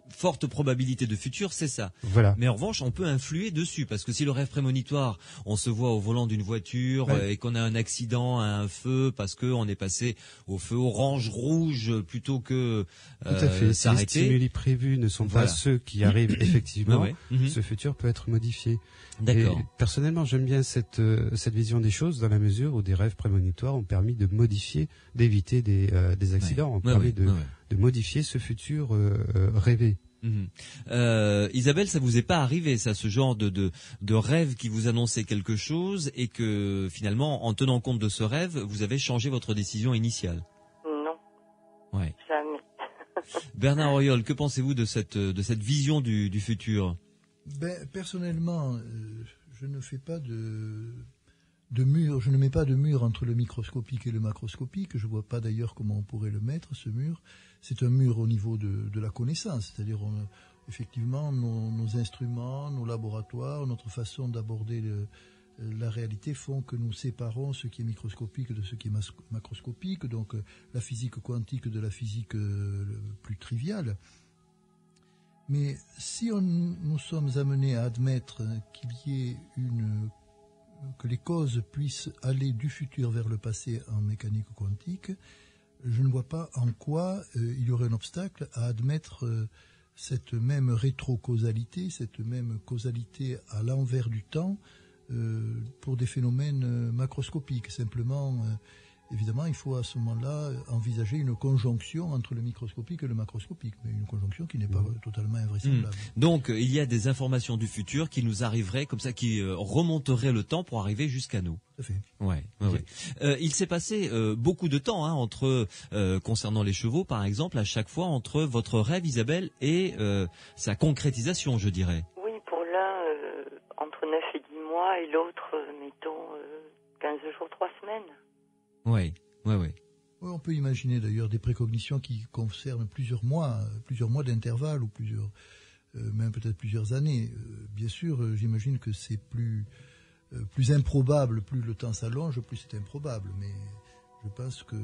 forte probabilité de futur, c'est ça. Voilà. Mais en revanche, on peut influer dessus, parce que si le rêve prémonitoire, on se voit au volant d'une voiture et qu'on a un accident, un feu, parce que on est passé au feu orange, rouge, plutôt que tout à fait. Si les s'arrêter. stimuli prévus ne sont pas ceux qui arrivent effectivement, ce futur peut être modifié. D'accord. Et personnellement, j'aime bien cette vision des choses, dans la mesure où des rêves prémonitoires ont permis de modifier, d'éviter des accidents, ont permis de modifier ce futur rêvé. Isabelle, ça vous est pas arrivé, ça, ce genre de rêve qui vous annonçait quelque chose et que finalement, en tenant compte de ce rêve, vous avez changé votre décision initiale? Non. Ouais. Jamais. Bernard Auriol, que pensez-vous de cette vision du futur? Personnellement, je ne fais pas de mur, je ne mets pas de mur entre le microscopique et le macroscopique. Je vois pas d'ailleurs comment on pourrait le mettre, ce mur. C'est un mur au niveau de la connaissance, c'est-à-dire effectivement nos instruments, nos laboratoires, notre façon d'aborder la réalité font que nous séparons ce qui est microscopique de ce qui est macroscopique, donc la physique quantique de la physique plus triviale. Mais si nous sommes amenés à admettre qu'il y ait que les causes puissent aller du futur vers le passé en mécanique quantique, je ne vois pas en quoi il y aurait un obstacle à admettre cette même rétrocausalité, cette même causalité à l'envers du temps pour des phénomènes macroscopiques. Simplement, évidemment, il faut à ce moment-là envisager une conjonction entre le microscopique et le macroscopique, mais une conjonction qui n'est pas totalement invraisemblable. Donc, il y a des informations du futur qui nous arriveraient comme ça, qui remonteraient le temps pour arriver jusqu'à nous. Tout à fait. Ouais. Il s'est passé beaucoup de temps entre concernant les chevaux, par exemple, à chaque fois entre votre rêve, Isabelle, et sa concrétisation, je dirais. Oui, pour l'un, entre 9 et 10 mois, et l'autre, mettons, 15 jours, 3 semaines. Oui. Oui, on peut imaginer d'ailleurs des précognitions qui concernent plusieurs mois d'intervalle ou même peut-être plusieurs années. Bien sûr, j'imagine que c'est plus improbable, plus le temps s'allonge, plus c'est improbable. Mais je pense que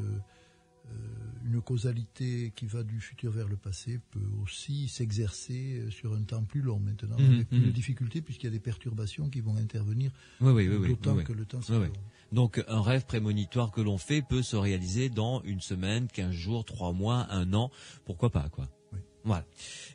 une causalité qui va du futur vers le passé peut aussi s'exercer sur un temps plus long maintenant, avec plus de difficultés puisqu'il y a des perturbations qui vont intervenir d'autant que le temps s'allonge. Donc un rêve prémonitoire que l'on fait peut se réaliser dans une semaine, 15 jours, 3 mois, 1 an, pourquoi pas, quoi. Oui. Voilà.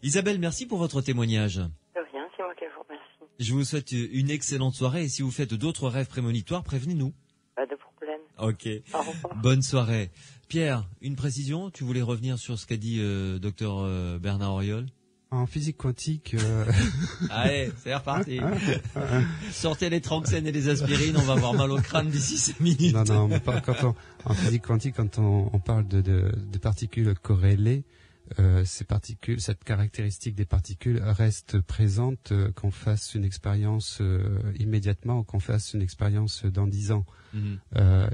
Isabelle, merci pour votre témoignage. De rien, c'est moi qui vous remercie. Je vous souhaite une excellente soirée et si vous faites d'autres rêves prémonitoires, prévenez-nous. Pas de problème. Ok. Au revoir. Bonne soirée. Pierre, une précision, tu voulais revenir sur ce qu'a dit docteur Bernard Auriol? En physique quantique... Allez, c'est reparti. Sortez les Tranxène et les aspirines, on va avoir mal au crâne d'ici 5 minutes. Non, mais pas, en physique quantique, quand on parle de particules corrélées, cette caractéristique des particules reste présente qu'on fasse une expérience immédiatement ou qu'on fasse une expérience dans 10 ans.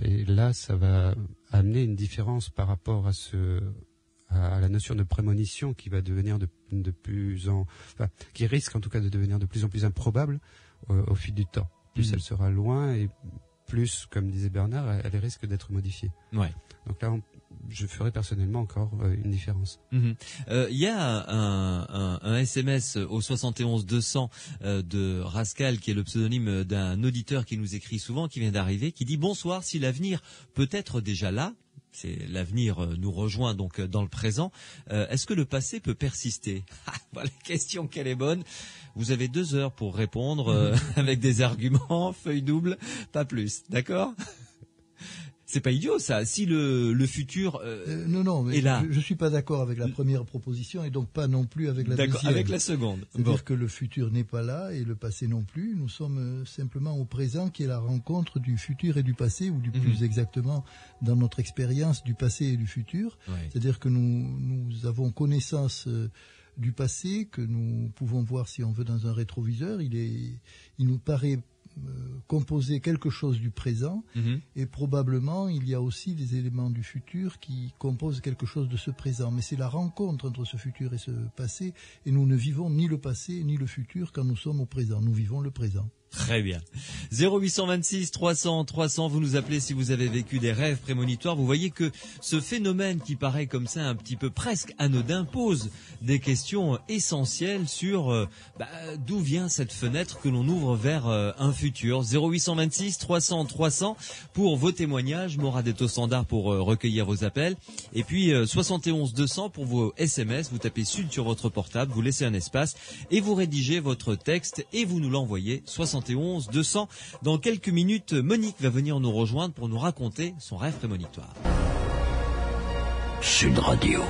Et là, ça va amener une différence par rapport à la notion de prémonition qui va devenir qui risque en tout cas de devenir de plus en plus improbable au fil du temps. Plus elle sera loin et plus, comme disait Bernard, elle risque d'être modifiée. Ouais. Donc là, je ferai personnellement encore une différence. Il y a un SMS au 71 200 de Rascal, qui est le pseudonyme d'un auditeur qui nous écrit souvent, qui vient d'arriver, qui dit « Bonsoir, si l'avenir peut être déjà là », c'est l'avenir nous rejoint donc dans le présent. Est-ce que le passé peut persister? Voilà, question qu'elle est bonne. Vous avez 2 heures pour répondre avec des arguments, feuille double, pas plus. D'accord? C'est pas idiot ça. Si le futur non, mais est là. Je suis pas d'accord avec la première proposition et donc pas non plus avec la deuxième. Avec la seconde. C'est-à-dire que le futur n'est pas là et le passé non plus. Nous sommes simplement au présent qui est la rencontre du futur et du passé, ou du plus exactement dans notre expérience du passé et du futur. Ouais. C'est-à-dire que nous avons connaissance du passé que nous pouvons voir si on veut dans un rétroviseur. Il nous paraît composer quelque chose du présent, et probablement il y a aussi des éléments du futur qui composent quelque chose de ce présent. Mais c'est la rencontre entre ce futur et ce passé, et nous ne vivons ni le passé ni le futur quand nous sommes au présent. Nous vivons le présent. Très bien. 0826 300 300, vous nous appelez si vous avez vécu des rêves prémonitoires. Vous voyez que ce phénomène qui paraît comme ça un petit peu presque anodin pose des questions essentielles sur d'où vient cette fenêtre que l'on ouvre vers un futur. 0826 300 300 pour vos témoignages, Moradetto Standard pour recueillir vos appels, et puis 71 200 pour vos SMS. Vous tapez Sud sur votre portable, vous laissez un espace et vous rédigez votre texte et vous nous l'envoyez. 71 200. Dans quelques minutes, Monique va venir nous rejoindre pour nous raconter son rêve prémonitoire. Sud Radio.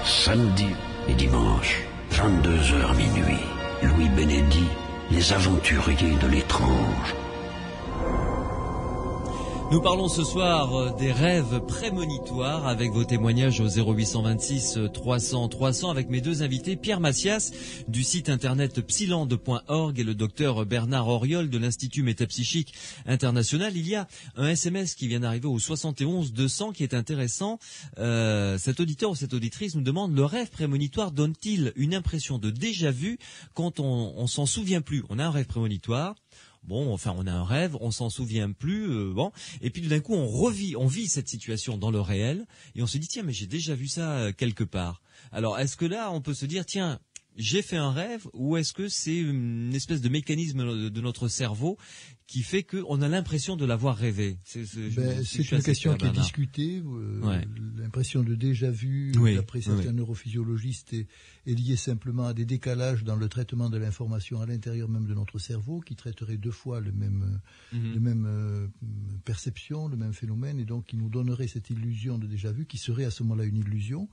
Samedi et dimanche, 22h minuit. Louis Bénédy, les aventuriers de l'étrange. Nous parlons ce soir des rêves prémonitoires avec vos témoignages au 0826 300 300 avec mes deux invités, Pierre Massias du site internet psylande.org et le docteur Bernard Auriol de l'Institut Métapsychique International. Il y a un SMS qui vient d'arriver au 71 200 qui est intéressant. Cet auditeur ou cette auditrice nous demande: le rêve prémonitoire donne-t-il une impression de déjà-vu quand on s'en souvient plus? On a un rêve prémonitoire. Bon, enfin, on a un rêve, on s'en souvient plus, et puis tout d'un coup, on vit cette situation dans le réel, et on se dit, tiens, mais j'ai déjà vu ça quelque part. Alors, est-ce que là, on peut se dire, tiens, j'ai fait un rêve, ou est-ce que c'est une espèce de mécanisme de notre cerveau qui fait qu'on a l'impression de l'avoir rêvé? C'est une question qui est discutée. L'impression de déjà-vu, d'après certains neurophysiologistes, est liée simplement à des décalages dans le traitement de l'information à l'intérieur même de notre cerveau, qui traiterait deux fois le même perception, le même phénomène, et donc qui nous donnerait cette illusion de déjà-vu, qui serait à ce moment-là une illusion.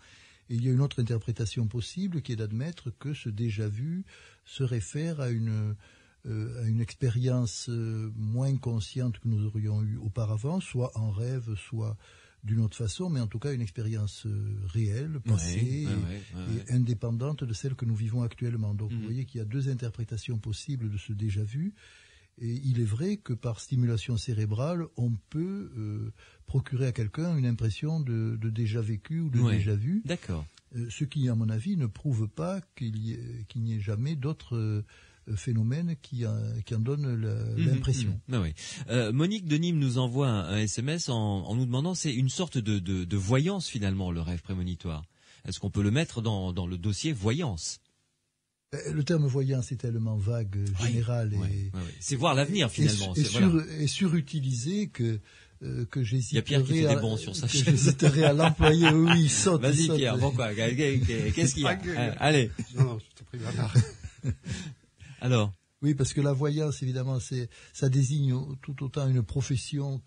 Et il y a une autre interprétation possible, qui est d'admettre que ce déjà-vu se réfère à une expérience moins consciente que nous aurions eue auparavant, soit en rêve, soit d'une autre façon, mais en tout cas une expérience réelle, passée, et indépendante de celle que nous vivons actuellement. Donc vous voyez qu'il y a deux interprétations possibles de ce déjà-vu. Et il est vrai que par stimulation cérébrale, on peut procurer à quelqu'un une impression de déjà vécu ou de déjà vu. D'accord. Ce qui, à mon avis, ne prouve pas qu'il n'y ait jamais d'autres phénomènes qui en donnent l'impression. Monique de Nîmes nous envoie un SMS en nous demandant, c'est une sorte de voyance finalement, le rêve prémonitoire. Est-ce qu'on peut le mettre dans le dossier voyance? Le terme voyance est tellement vague, général, c'est voir l'avenir finalement. Et surutilisé que j'hésiterais. Il y a Pierre qui fait des bons sur sa chaise. J'hésiterais à l'employer. Oui, il saute. Vas-y Pierre, pourquoi? Qu'est-ce qu'il y a? Allez. Non, je te prie, Bernard. Alors. Oui, parce que la voyance, évidemment, ça désigne tout autant une profession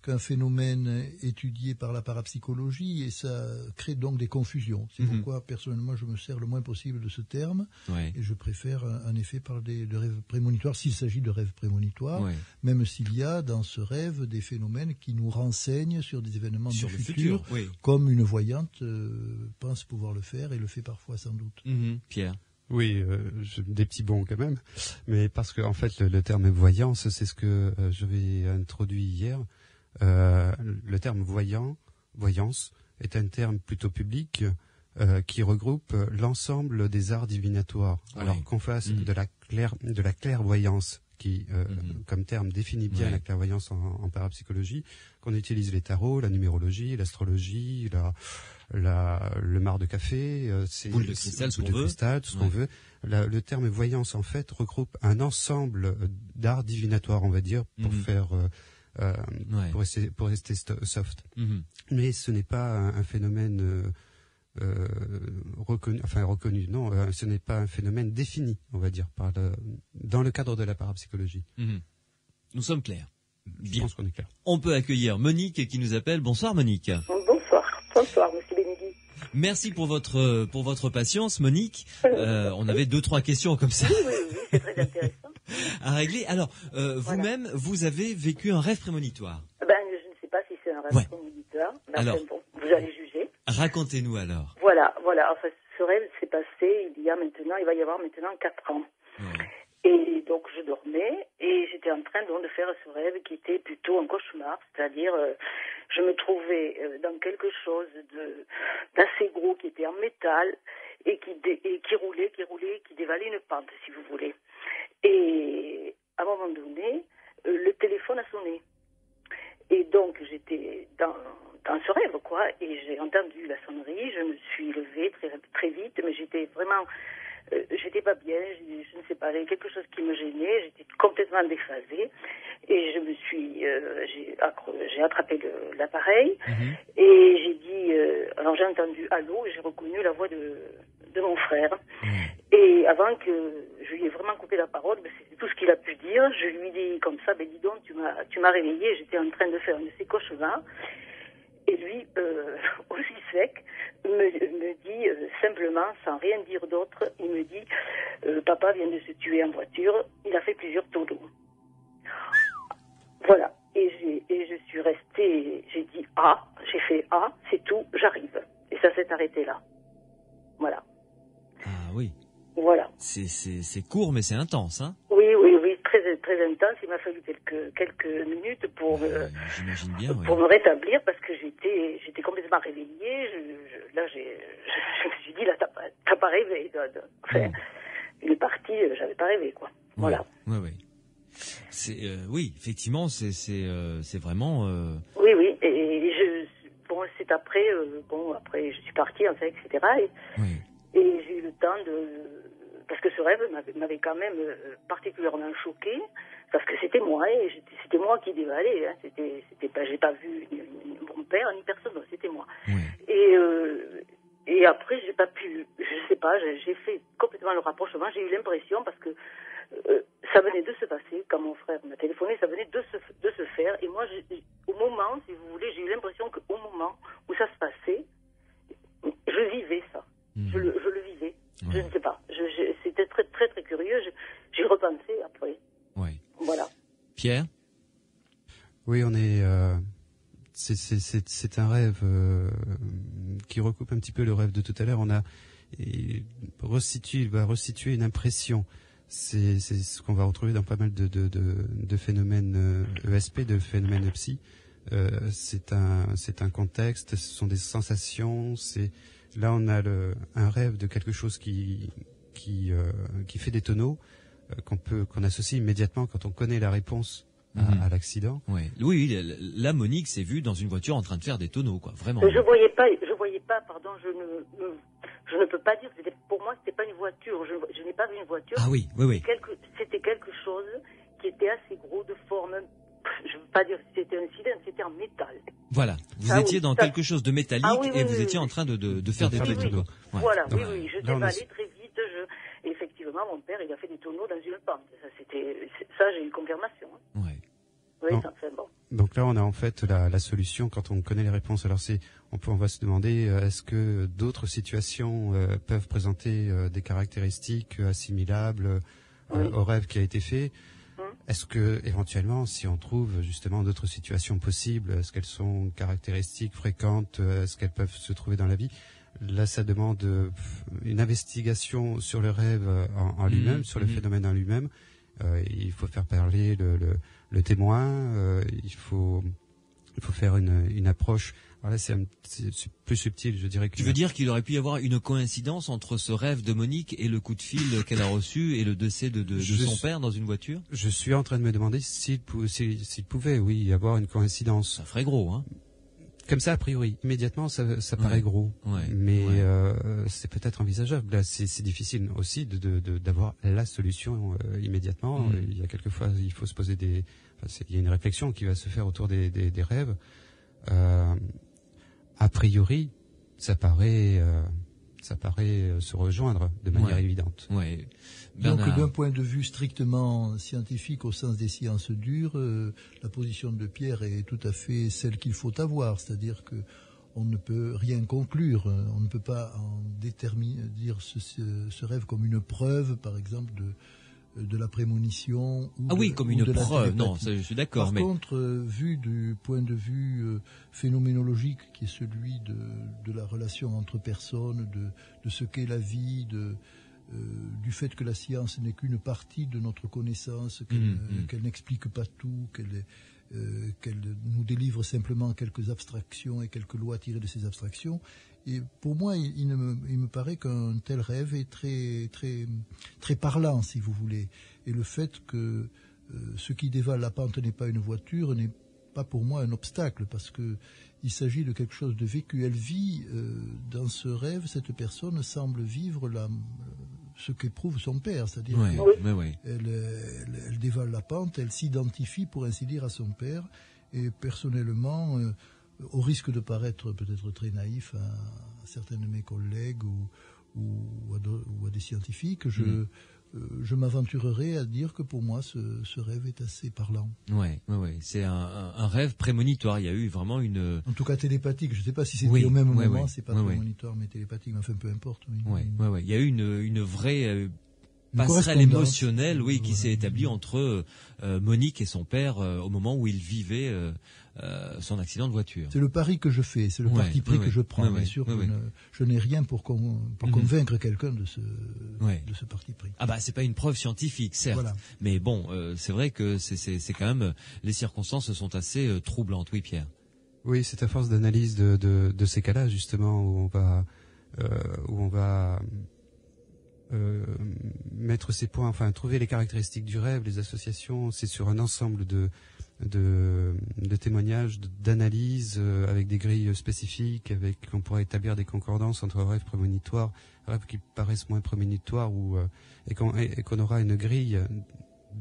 qu'un phénomène étudié par la parapsychologie, et ça crée donc des confusions. C'est pourquoi, personnellement, je me sers le moins possible de ce terme, et je préfère, en effet, parler de rêve prémonitoire, s'il s'agit de rêve prémonitoire, même s'il y a dans ce rêve des phénomènes qui nous renseignent sur des événements du futur, comme une voyante pense pouvoir le faire, et le fait parfois sans doute. Pierre. Oui, des petits bons quand même, mais parce que en fait le terme voyance, c'est ce que j'avais introduit hier. Le terme voyance est un terme plutôt public qui regroupe l'ensemble des arts divinatoires. Alors qu'on fasse de la clairvoyance, qui comme terme définit bien la clairvoyance en parapsychologie, qu'on utilise les tarots, la numérologie, l'astrologie, le marc de café, boule de cristal, tout ce qu'on veut. Le terme voyance, en fait, regroupe un ensemble d'arts divinatoires, on va dire, pour faire, pour rester soft. Mais ce n'est pas un phénomène reconnu. Non, ce n'est pas un phénomène défini, on va dire, dans le cadre de la parapsychologie. Nous sommes clairs. Je pense qu'on est clair. On peut accueillir Monique qui nous appelle. Bonsoir Monique. Bonsoir, monsieur Bénédy. Merci pour votre patience, Monique. On avait 2-3 questions comme ça. Oui, c'est très intéressant. À régler. Alors, vous-même, vous avez vécu un rêve prémonitoire. Je ne sais pas si c'est un rêve prémonitoire. Mais alors, bon, vous allez juger. Racontez-nous alors. Voilà. Enfin, ce rêve s'est passé il va y avoir maintenant 4 ans. Et donc je dormais et j'étais en train donc de faire ce rêve qui était plutôt un cauchemar, c'est-à-dire je me trouvais dans quelque chose d'assez gros qui était en métal et qui roulait, qui dévalait une pente, si vous voulez. Et à un moment donné, le téléphone a sonné. Et donc j'étais dans ce rêve, quoi, et j'ai entendu la sonnerie, je me suis levée très, très vite, mais j'étais vraiment... j'étais pas bien, je ne sais pas, il y avait quelque chose qui me gênait, j'étais complètement déphasée et je me suis, j'ai attrapé l'appareil et j'ai dit, alors j'ai entendu allô et j'ai reconnu la voix de mon frère. Et avant que je lui ai vraiment coupé la parole, c'est tout ce qu'il a pu dire, je lui ai dit comme ça, dis donc, tu m'as réveillée, j'étais en train de faire un de ces cauchemars. Et lui, aussi sec, me dit simplement, sans rien dire d'autre, il me dit papa vient de se tuer en voiture, il a fait plusieurs tonneaux. Voilà. Et je suis restée, j'ai dit j'ai fait c'est tout, j'arrive. Et ça s'est arrêté là. Voilà. Ah oui. Voilà. C'est court, mais c'est intense, hein? Oui, très, très intense. Il m'a fallu quelques minutes pour j'imagine bien, pour me rétablir parce que j'étais complètement réveillée. Là, je me suis dit, là, t'as pas rêvé. Enfin, une partie, j'avais pas rêvé, quoi. Voilà. Oui. Oui, effectivement, c'est vraiment. Oui. Et c'est après, après, je suis partie, en fait, etc. Et j'ai eu le temps parce que ce rêve m'avait quand même particulièrement choquée, parce que c'était moi, et c'était moi qui dévalais, hein. C'était pas, j'ai pas vu ni mon père, ni personne, c'était moi. Et après, j'ai pas pu, je sais pas, j'ai fait complètement le rapprochement, j'ai eu l'impression, parce que ça venait de se passer, quand mon frère m'a téléphoné, ça venait de se faire, et moi, au moment, si vous voulez, j'ai eu l'impression qu'au moment où ça se passait, je vivais ça. Je le vivais. Je ne sais pas. C'était très, très, très curieux. J'y repensais après. Oui. Voilà. Pierre? Oui, on est... c'est un rêve qui recoupe un petit peu le rêve de tout à l'heure. Il va restituer une impression. C'est ce qu'on va retrouver dans pas mal de phénomènes ESP, de phénomènes psy. C'est un contexte, ce sont des sensations, là on a un rêve de quelque chose qui fait des tonneaux qu'on associe immédiatement quand on connaît la réponse à l'accident. Oui, là Monique s'est vue dans une voiture en train de faire des tonneaux, quoi, vraiment. Je voyais pas, pardon, je ne peux pas dire, pour moi c'était pas une voiture, je n'ai pas vu une voiture. Ah oui. C'était quelque chose qui était assez gros de forme, je ne veux pas dire que c'était un cylindre, c'était en métal. Voilà, vous étiez dans quelque chose de métallique et vous étiez en train de faire des tonneaux. Voilà, oui, je dévalais très vite. Effectivement, mon père, il a fait des tonneaux dans une pente. Ça, j'ai eu confirmation. Oui, c'est bon. Donc là, on a en fait la solution quand on connaît les réponses. Alors on va se demander est-ce que d'autres situations peuvent présenter des caractéristiques assimilables au rêve qui a été fait. Est-ce que éventuellement, si on trouve justement d'autres situations possibles, est-ce qu'elles sont caractéristiques, fréquentes, est-ce qu'elles peuvent se trouver dans la vie? Là, ça demande une investigation sur le rêve en lui-même, sur le phénomène en lui-même. Il faut faire parler le témoin. Il faut faire une approche. Alors là, c'est plus subtil, je dirais. Tu veux dire qu'il aurait pu y avoir une coïncidence entre ce rêve de Monique et le coup de fil qu'elle a reçu et le décès de son père dans une voiture? Je suis en train de me demander s'il pouvait, oui, y avoir une coïncidence. Ça ferait gros, hein? Comme ça, a priori, immédiatement, ça paraît gros. Mais c'est peut-être envisageable. Là, c'est difficile aussi d'avoir la solution immédiatement. Il y a quelquefois, il faut se poser il y a une réflexion qui va se faire autour des rêves. A priori, ça paraît se rejoindre de manière évidente. Donc, d'un point de vue strictement scientifique, au sens des sciences dures, la position de Pierre est tout à fait celle qu'il faut avoir, c'est-à-dire que on ne peut rien conclure, on ne peut pas dire ce rêve comme une preuve, par exemple, de la prémonition ou comme une preuve. Non, ça, je suis d'accord. Par contre, vu du point de vue phénoménologique, qui est celui de la relation entre personnes, de ce qu'est la vie, du fait que la science n'est qu'une partie de notre connaissance, qu'elle n'explique pas tout, qu'elle nous délivre simplement quelques abstractions et quelques lois tirées de ces abstractions. Et pour moi, il me paraît qu'un tel rêve est très, très, très parlant, si vous voulez. Et le fait que ce qui dévale la pente n'est pas une voiture n'est pas pour moi un obstacle, parce que il s'agit de quelque chose de vécu. Elle vit dans ce rêve, cette personne semble vivre ce qu'éprouve son père, c'est-à-dire elle dévale la pente, elle s'identifie, pour ainsi dire, à son père. Et personnellement, au risque de paraître peut-être très naïf à certains de mes collègues ou à des scientifiques, je m'aventurerai à dire que pour moi ce rêve est assez parlant. Ouais. C'est un rêve prémonitoire. Il y a eu vraiment une. En tout cas télépathique. Je ne sais pas si c'était au même moment. C'est pas prémonitoire, mais télépathique. Mais enfin, peu importe. Il y a eu une vraie passerelle émotionnelle, qui s'est établie entre Monique et son père au moment où il vivait son accident de voiture. C'est le pari que je fais, c'est le parti pris que je prends. Bien sûr, je n'ai rien pour convaincre quelqu'un de ce parti pris. Ah bah c'est pas une preuve scientifique, certes. Voilà. Mais bon, c'est vrai que c'est quand même, les circonstances sont assez troublantes, oui Pierre. Oui, c'est à force d'analyse de ces cas-là justement où on va mettre ces points, enfin trouver les caractéristiques du rêve, les associations. C'est sur un ensemble de témoignages, d'analyses avec des grilles spécifiques, on pourra établir des concordances entre rêves prémonitoires, rêves qui paraissent moins prémonitoires, et qu'on aura une grille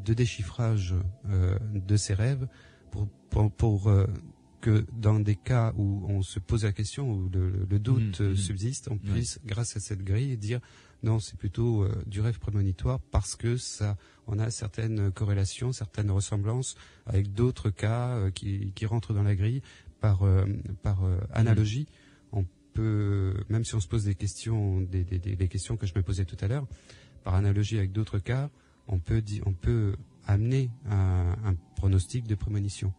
de déchiffrage de ces rêves pour que dans des cas où on se pose la question, où le doute subsiste, on puisse, grâce à cette grille, dire non, c'est plutôt du rêve prémonitoire, parce que on a certaines corrélations, certaines ressemblances avec d'autres cas qui rentrent dans la grille par analogie. On peut, même si on se pose des questions, des questions que je me posais tout à l'heure, par analogie avec d'autres cas, on peut amener un pronostic de prémonition.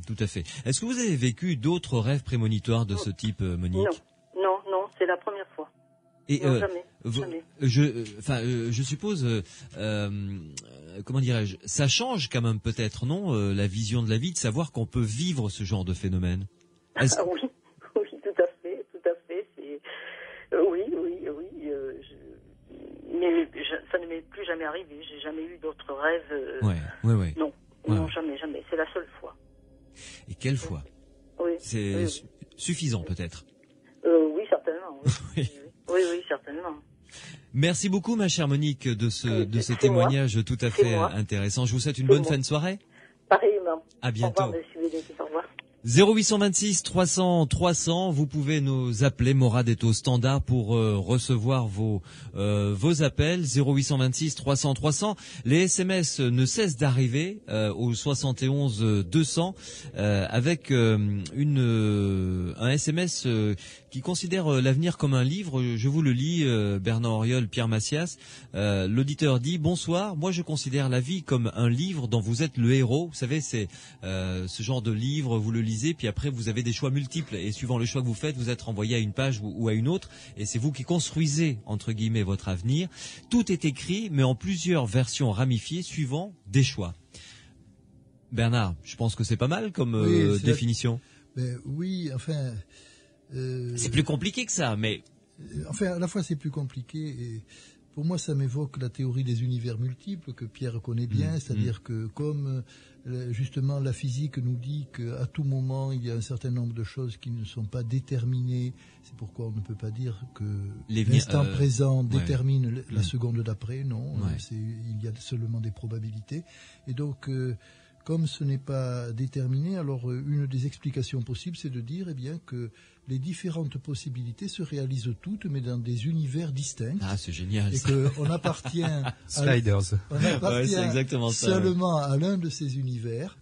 Tout à fait. Est-ce que vous avez vécu d'autres rêves prémonitoires de ce type, Monique ? Non, c'est la première fois. Et non, jamais. Je suppose, comment dirais-je, ça change quand même peut-être, non, la vision de la vie, de savoir qu'on peut vivre ce genre de phénomène. Oui, tout à fait. Mais ça ne m'est plus jamais arrivé. J'ai jamais eu d'autres rêves. Non, jamais. C'est la seule fois. Et quelle fois ? Oui. C'est suffisant peut-être. Oui, certainement. Oui, certainement. Merci beaucoup, ma chère Monique, de ce témoignage tout à fait intéressant. Je vous souhaite une bonne fin de soirée. Pareillement. À bientôt. Au revoir, monsieur Bénédicte. Au revoir. 0826 300 300, vous pouvez nous appeler. Morad est au standard pour recevoir vos appels. 0826 300 300. Les SMS ne cessent d'arriver au 71 200 avec un SMS qui considère l'avenir comme un livre. Je vous le lis, Bernard Auriol, Pierre Massias. L'auditeur dit: bonsoir, moi je considère la vie comme un livre dont vous êtes le héros. Vous savez, c'est ce genre de livre, vous le lisez, puis après vous avez des choix multiples, et suivant le choix que vous faites, vous êtes renvoyé à une page ou à une autre, et c'est vous qui construisez, entre guillemets, votre avenir. Tout est écrit, mais en plusieurs versions ramifiées, suivant des choix. Bernard, je pense que c'est pas mal comme définition. Oui, enfin... c'est plus compliqué que ça, mais... Enfin, à la fois c'est plus compliqué, et pour moi ça m'évoque la théorie des univers multiples que Pierre connaît bien, c'est-à-dire que comme justement la physique nous dit qu'à tout moment il y a un certain nombre de choses qui ne sont pas déterminées, c'est pourquoi on ne peut pas dire que l'instant présent détermine la seconde d'après, non, il y a seulement des probabilités, et donc... comme ce n'est pas déterminé, alors une des explications possibles, c'est de dire que les différentes possibilités se réalisent toutes, mais dans des univers distincts. Ah, c'est génial. Et qu'on appartient, c'est exactement seulement à l'un de ces univers.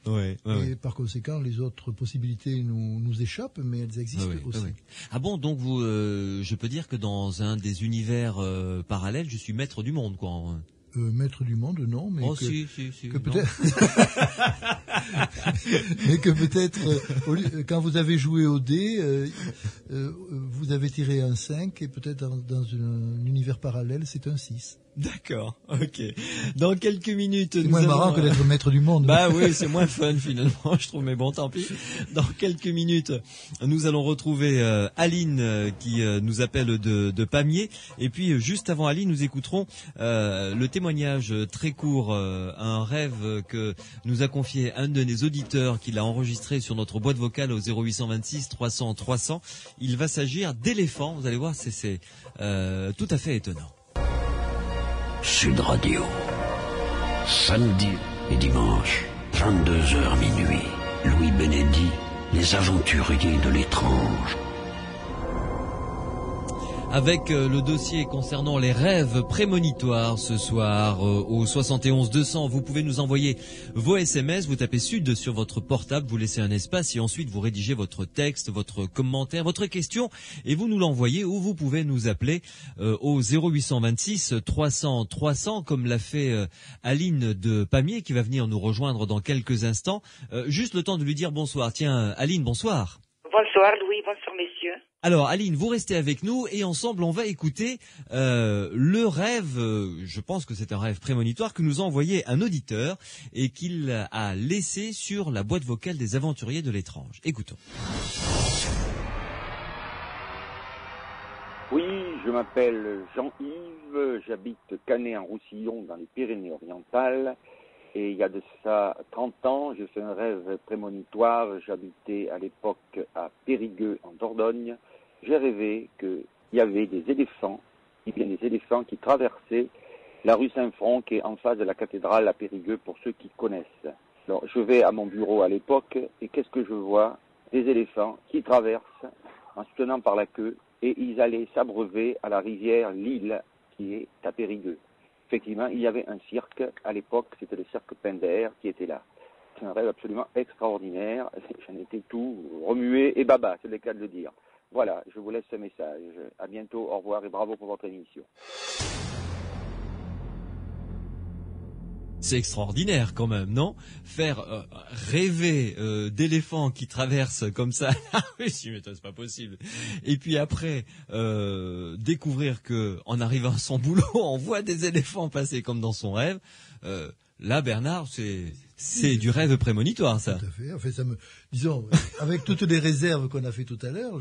Et par conséquent, les autres possibilités nous échappent, mais elles existent aussi. Ah bon, donc je peux dire que dans un des univers parallèles, je suis maître du monde, quoi. Maître du monde, non, mais si, que peut-être, mais que peut-être, quand vous avez joué au dé, vous avez tiré un 5 et peut-être dans un univers parallèle, c'est un 6. D'accord, ok. Dans quelques minutes, c'est moins marrant que d'être maître du monde. Bah oui, c'est moins fun finalement, je trouve, mais bon, tant pis. Dans quelques minutes, nous allons retrouver Aline qui nous appelle de Pamiers. Et puis, juste avant Aline, nous écouterons le témoignage très court, un rêve que nous a confié un de nos auditeurs qui l'a enregistré sur notre boîte vocale au 0826 300 300. Il va s'agir d'éléphants, vous allez voir, c'est tout à fait étonnant. Sud Radio. Samedi et dimanche, 22h minuit. Louis Benedy, les aventuriers de l'étrange. Avec le dossier concernant les rêves prémonitoires ce soir au 71 200, vous pouvez nous envoyer vos SMS, vous tapez Sud sur votre portable, vous laissez un espace et ensuite vous rédigez votre texte, votre commentaire, votre question et vous nous l'envoyez ou vous pouvez nous appeler au 0826 300 300 comme l'a fait Aline de Pamiers qui va venir nous rejoindre dans quelques instants. Juste le temps de lui dire bonsoir. Tiens Aline, bonsoir. Bonsoir Louis, bonsoir messieurs. Alors Aline, vous restez avec nous et ensemble on va écouter le rêve, je pense que c'est un rêve prémonitoire que nous a envoyé un auditeur et qu'il a laissé sur la boîte vocale des aventuriers de l'étrange. Écoutons. Oui, je m'appelle Jean-Yves, j'habite Canet-en-Roussillon dans les Pyrénées-Orientales et il y a de ça 30 ans, j'ai fait un rêve prémonitoire, j'habitais à l'époque à Périgueux en Dordogne. J'ai rêvé qu'il y avait des éléphants qui traversaient la rue Saint-Front qui est en face de la cathédrale à Périgueux pour ceux qui connaissent. Alors je vais à mon bureau à l'époque et qu'est-ce que je vois? Des éléphants qui traversent en se tenant par la queue et ils allaient s'abreuver à la rivière Lille qui est à Périgueux. Effectivement, il y avait un cirque à l'époque, c'était le cirque Pinder qui était là. C'est un rêve absolument extraordinaire, j'en étais tout remué et baba, c'est le cas de le dire. Voilà, je vous laisse ce message. À bientôt, au revoir et bravo pour votre émission. C'est extraordinaire quand même, non? Faire rêver d'éléphants qui traversent comme ça, oui, c'est pas possible. Et puis après, découvrir que en arrivant à son boulot, on voit des éléphants passer comme dans son rêve. Là, Bernard, c'est du rêve prémonitoire, ça. Tout à fait. En fait, disons, avec toutes les réserves qu'on a fait tout à l'heure,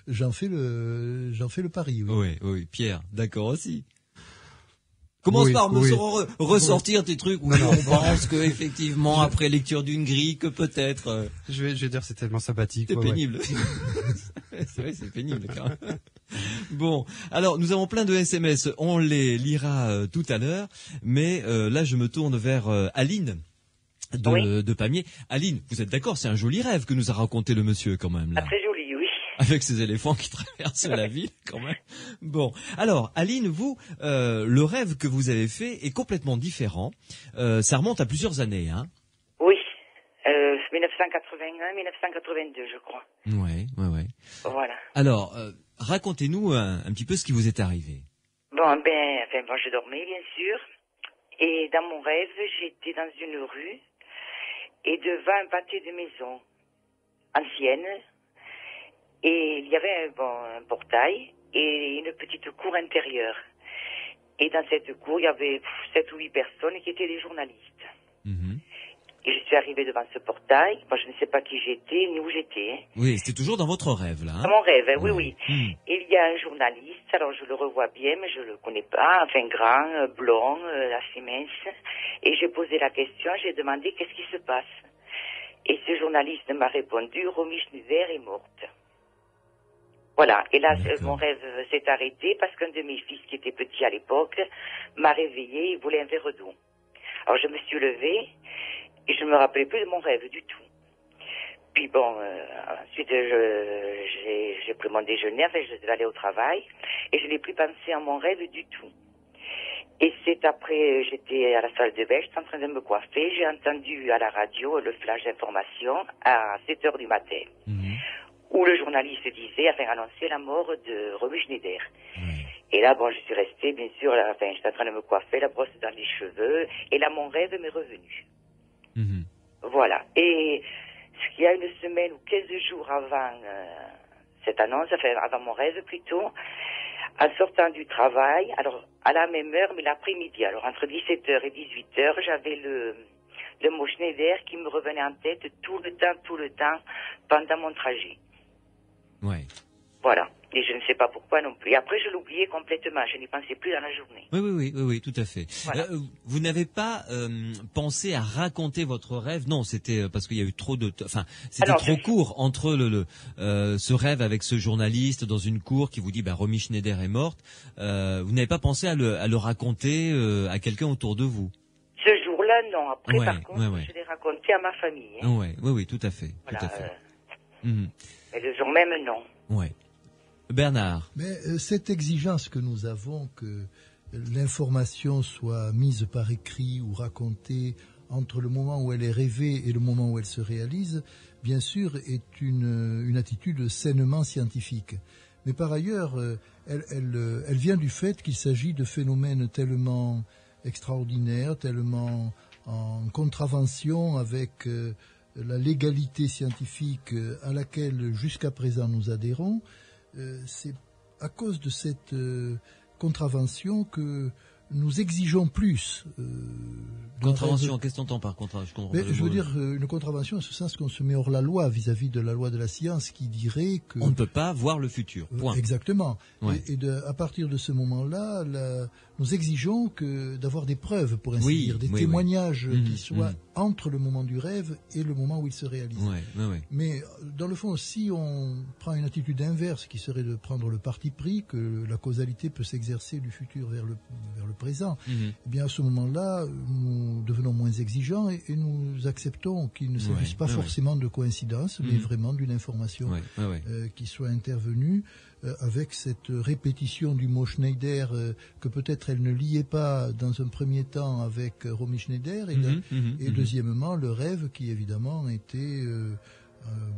j'en fais le pari. Oui. Oui. Pierre, d'accord aussi. Commence par me ressortir tes trucs où on pense que effectivement après lecture d'une grille que peut-être. Je vais dire c'est tellement sympathique. C'est pénible. C'est vrai, c'est pénible quand même. Bon, alors nous avons plein de SMS, on les lira tout à l'heure, mais là je me tourne vers Aline de Pamiers. Aline, vous êtes d'accord, c'est un joli rêve que nous a raconté le monsieur quand même là. Très joli, oui. Avec ces éléphants qui traversent la ville, quand même. Bon, alors Aline, vous, le rêve que vous avez fait est complètement différent. Ça remonte à plusieurs années, hein? Oui, 1981, 1982, je crois. Ouais. Voilà. Alors, racontez-nous un petit peu ce qui vous est arrivé. Bon, je dormais, bien sûr. Et dans mon rêve, j'étais dans une rue et devant un pâté de maisons anciennes. Et il y avait un portail et une petite cour intérieure. Et dans cette cour, il y avait 7 ou 8 personnes qui étaient des journalistes. Mm-hmm. Et je suis arrivée devant ce portail. Moi, je ne sais pas qui j'étais, ni où j'étais. Hein. Oui, c'était toujours dans votre rêve, là. Hein? Dans mon rêve, hein, oui. Et il y a un journaliste, alors je le revois bien, mais je le connais pas. Enfin, grand, blond, assez mince. Et j'ai posé la question, j'ai demandé qu'est-ce qui se passe. Et ce journaliste m'a répondu, Romy Schneider est morte. Voilà, et là, mon rêve s'est arrêté parce qu'un de mes fils, qui était petit à l'époque, m'a réveillé, il voulait un verre d'eau. Alors je me suis levée et je ne me rappelais plus de mon rêve du tout. Puis bon, ensuite j'ai pris mon déjeuner, enfin je devais aller au travail et je n'ai plus pensé à mon rêve du tout. Et c'est après, j'étais à la salle de bain, j'étais en train de me coiffer, j'ai entendu à la radio le flash d'information à 7h du matin. Où le journaliste annonçait la mort de Romy Schneider. Et là, bon, je suis restée, bien sûr, j'étais en train de me coiffer, la brosse dans les cheveux, et là, mon rêve m'est revenu. Voilà. Et ce qu'il y a une semaine ou 15 jours avant cette annonce, avant mon rêve plutôt, en sortant du travail, alors à la même heure, mais l'après-midi, alors entre 17h et 18h, j'avais le mot Schneider qui me revenait en tête tout le temps, pendant mon trajet. Ouais. Voilà. Et je ne sais pas pourquoi non plus. Et après, je l'oubliais complètement. Je n'y pensais plus dans la journée. Oui, tout à fait. Voilà. Vous n'avez pas pensé à raconter votre rêve? Non, c'était parce qu'il y a eu trop de... c'était trop court entre ce rêve avec ce journaliste dans une cour qui vous dit Romy Schneider est morte. Vous n'avez pas pensé à le raconter à quelqu'un autour de vous? Ce jour-là, non. Après, par contre, je l'ai raconté à ma famille. Oui, tout à fait. Voilà, tout à fait. Mais le jour même, non. Ouais. Bernard. Mais cette exigence que nous avons, que l'information soit mise par écrit ou racontée entre le moment où elle est rêvée et le moment où elle se réalise, bien sûr, est une attitude sainement scientifique. Mais par ailleurs, elle vient du fait qu'il s'agit de phénomènes tellement extraordinaires, tellement en contravention avec la légalité scientifique à laquelle jusqu'à présent nous adhérons. C'est à cause de cette contravention que nous exigeons plus. Contravention, qu'est-ce que tu entends par contravention? Je veux dire une contravention en ce sens qu'on se met hors la loi vis-à-vis de la loi de la science qui dirait que... On ne peut pas voir le futur, point. Exactement. Ouais. Et à partir de ce moment-là, nous exigeons d'avoir des preuves, pour ainsi dire, des témoignages qui soient entre le moment du rêve et le moment où il se réalise. Mais dans le fond, si on prend une attitude inverse, qui serait de prendre le parti pris, que la causalité peut s'exercer du futur vers le présent, eh bien à ce moment-là, nous devenons moins exigeants et nous acceptons qu'il ne s'agisse pas forcément de coïncidence, mais vraiment d'une information qui soit intervenue avec cette répétition du mot Schneider que peut-être elle ne liait pas dans un premier temps avec Romy Schneider et deuxièmement le rêve qui évidemment était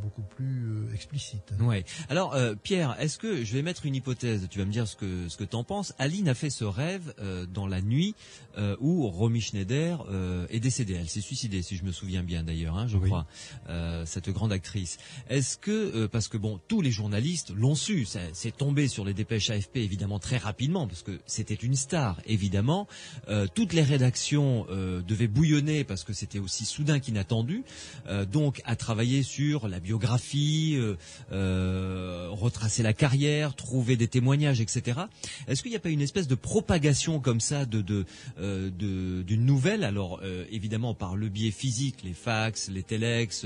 beaucoup plus explicite. Ouais. Alors Pierre, est-ce que je vais mettre une hypothèse, tu vas me dire ce que t'en penses. Aline a fait ce rêve dans la nuit où Romy Schneider est décédée. Elle s'est suicidée, si je me souviens bien d'ailleurs, je crois, cette grande actrice. Est-ce que parce que tous les journalistes l'ont su, c'est tombé sur les dépêches AFP évidemment très rapidement parce que c'était une star évidemment. Toutes les rédactions devaient bouillonner parce que c'était aussi soudain qu'inattendu. Donc à travailler sur la biographie, retracer la carrière, trouver des témoignages, etc. Est-ce qu'il n'y a pas une espèce de propagation comme ça d'une nouvelle, alors évidemment par le biais physique, les fax, les téléx,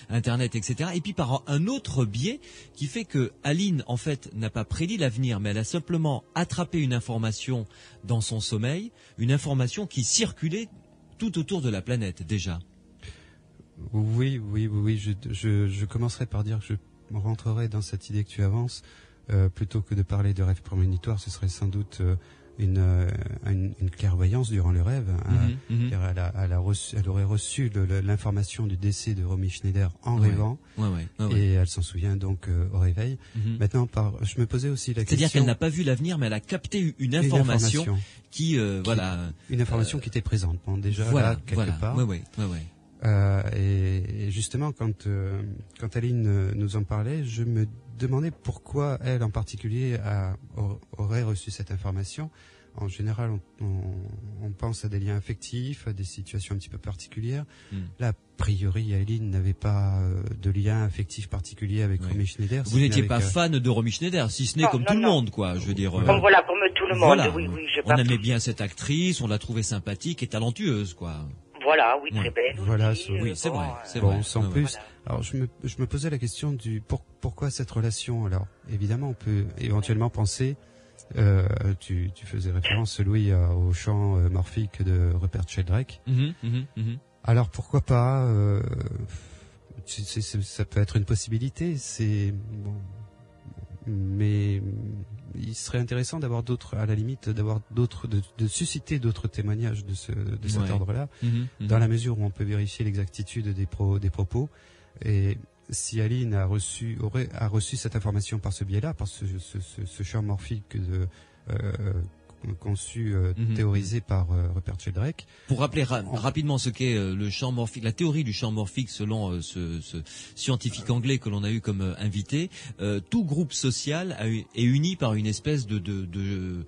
Internet, etc. Et puis par un autre biais qui fait que Aline, en fait, n'a pas prédit l'avenir, mais elle a simplement attrapé une information dans son sommeil, une information qui circulait tout autour de la planète déjà. Oui. Je commencerai par dire que je rentrerai dans cette idée que tu avances. Plutôt que de parler de rêve prémonitoire, ce serait sans doute une clairvoyance durant le rêve. Elle aurait reçu l'information du décès de Romy Schneider en rêvant, et elle s'en souvient donc au réveil. Maintenant, je me posais aussi la question... C'est-à-dire qu'elle n'a pas vu l'avenir, mais elle a capté une information qui une information qui était présente, déjà là, quelque part. Et justement, quand Aline nous en parlait, je me demandais pourquoi elle en particulier aurait reçu cette information. En général, on pense à des liens affectifs, à des situations un petit peu particulières. Là, a priori, Aline n'avait pas de lien affectif particulier avec Romy Schneider. Vous n'étiez pas fan de Romy Schneider, si ce n'est comme tout le monde, quoi. Je veux dire. Comme tout le monde. On aimait bien cette actrice, on l'a trouvée sympathique et talentueuse, quoi. Voilà, très belle. Voilà, c'est vrai. Sans plus. Alors, je me posais la question pourquoi cette relation. Alors, évidemment, on peut éventuellement penser. Tu faisais référence, Louis, au chant morphique de Rupert Sheldrake. Alors, pourquoi pas ça peut être une possibilité. Mais il serait intéressant d'avoir d'autres, à la limite, de susciter d'autres témoignages de cet ordre-là, dans la mesure où on peut vérifier l'exactitude des propos. Et si Aline a reçu cette information par ce biais-là, par ce champ morphique conçu, théorisé par Rupert Sheldrake. Pour rappeler rapidement ce qu'est le champ morphique, la théorie du champ morphique selon ce scientifique anglais que l'on a eu comme invité, tout groupe social est uni par une espèce de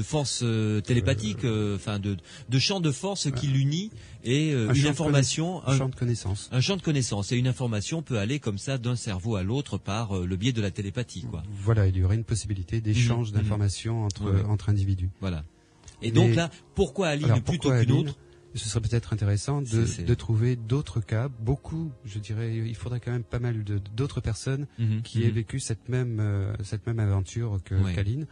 force télépathique, de champ de force qui l'unit et une information, un champ de connaissance. Un champ de connaissance et une information peut aller comme ça d'un cerveau à l'autre par le biais de la télépathie, quoi. Voilà, il y aurait une possibilité d'échange d'informations entre individus. Voilà. Et donc là, pourquoi Aline plutôt qu'une autre? Ce serait peut-être intéressant de trouver d'autres cas, beaucoup, je dirais, il faudrait quand même pas mal d'autres personnes qui aient vécu cette même aventure qu'Aline,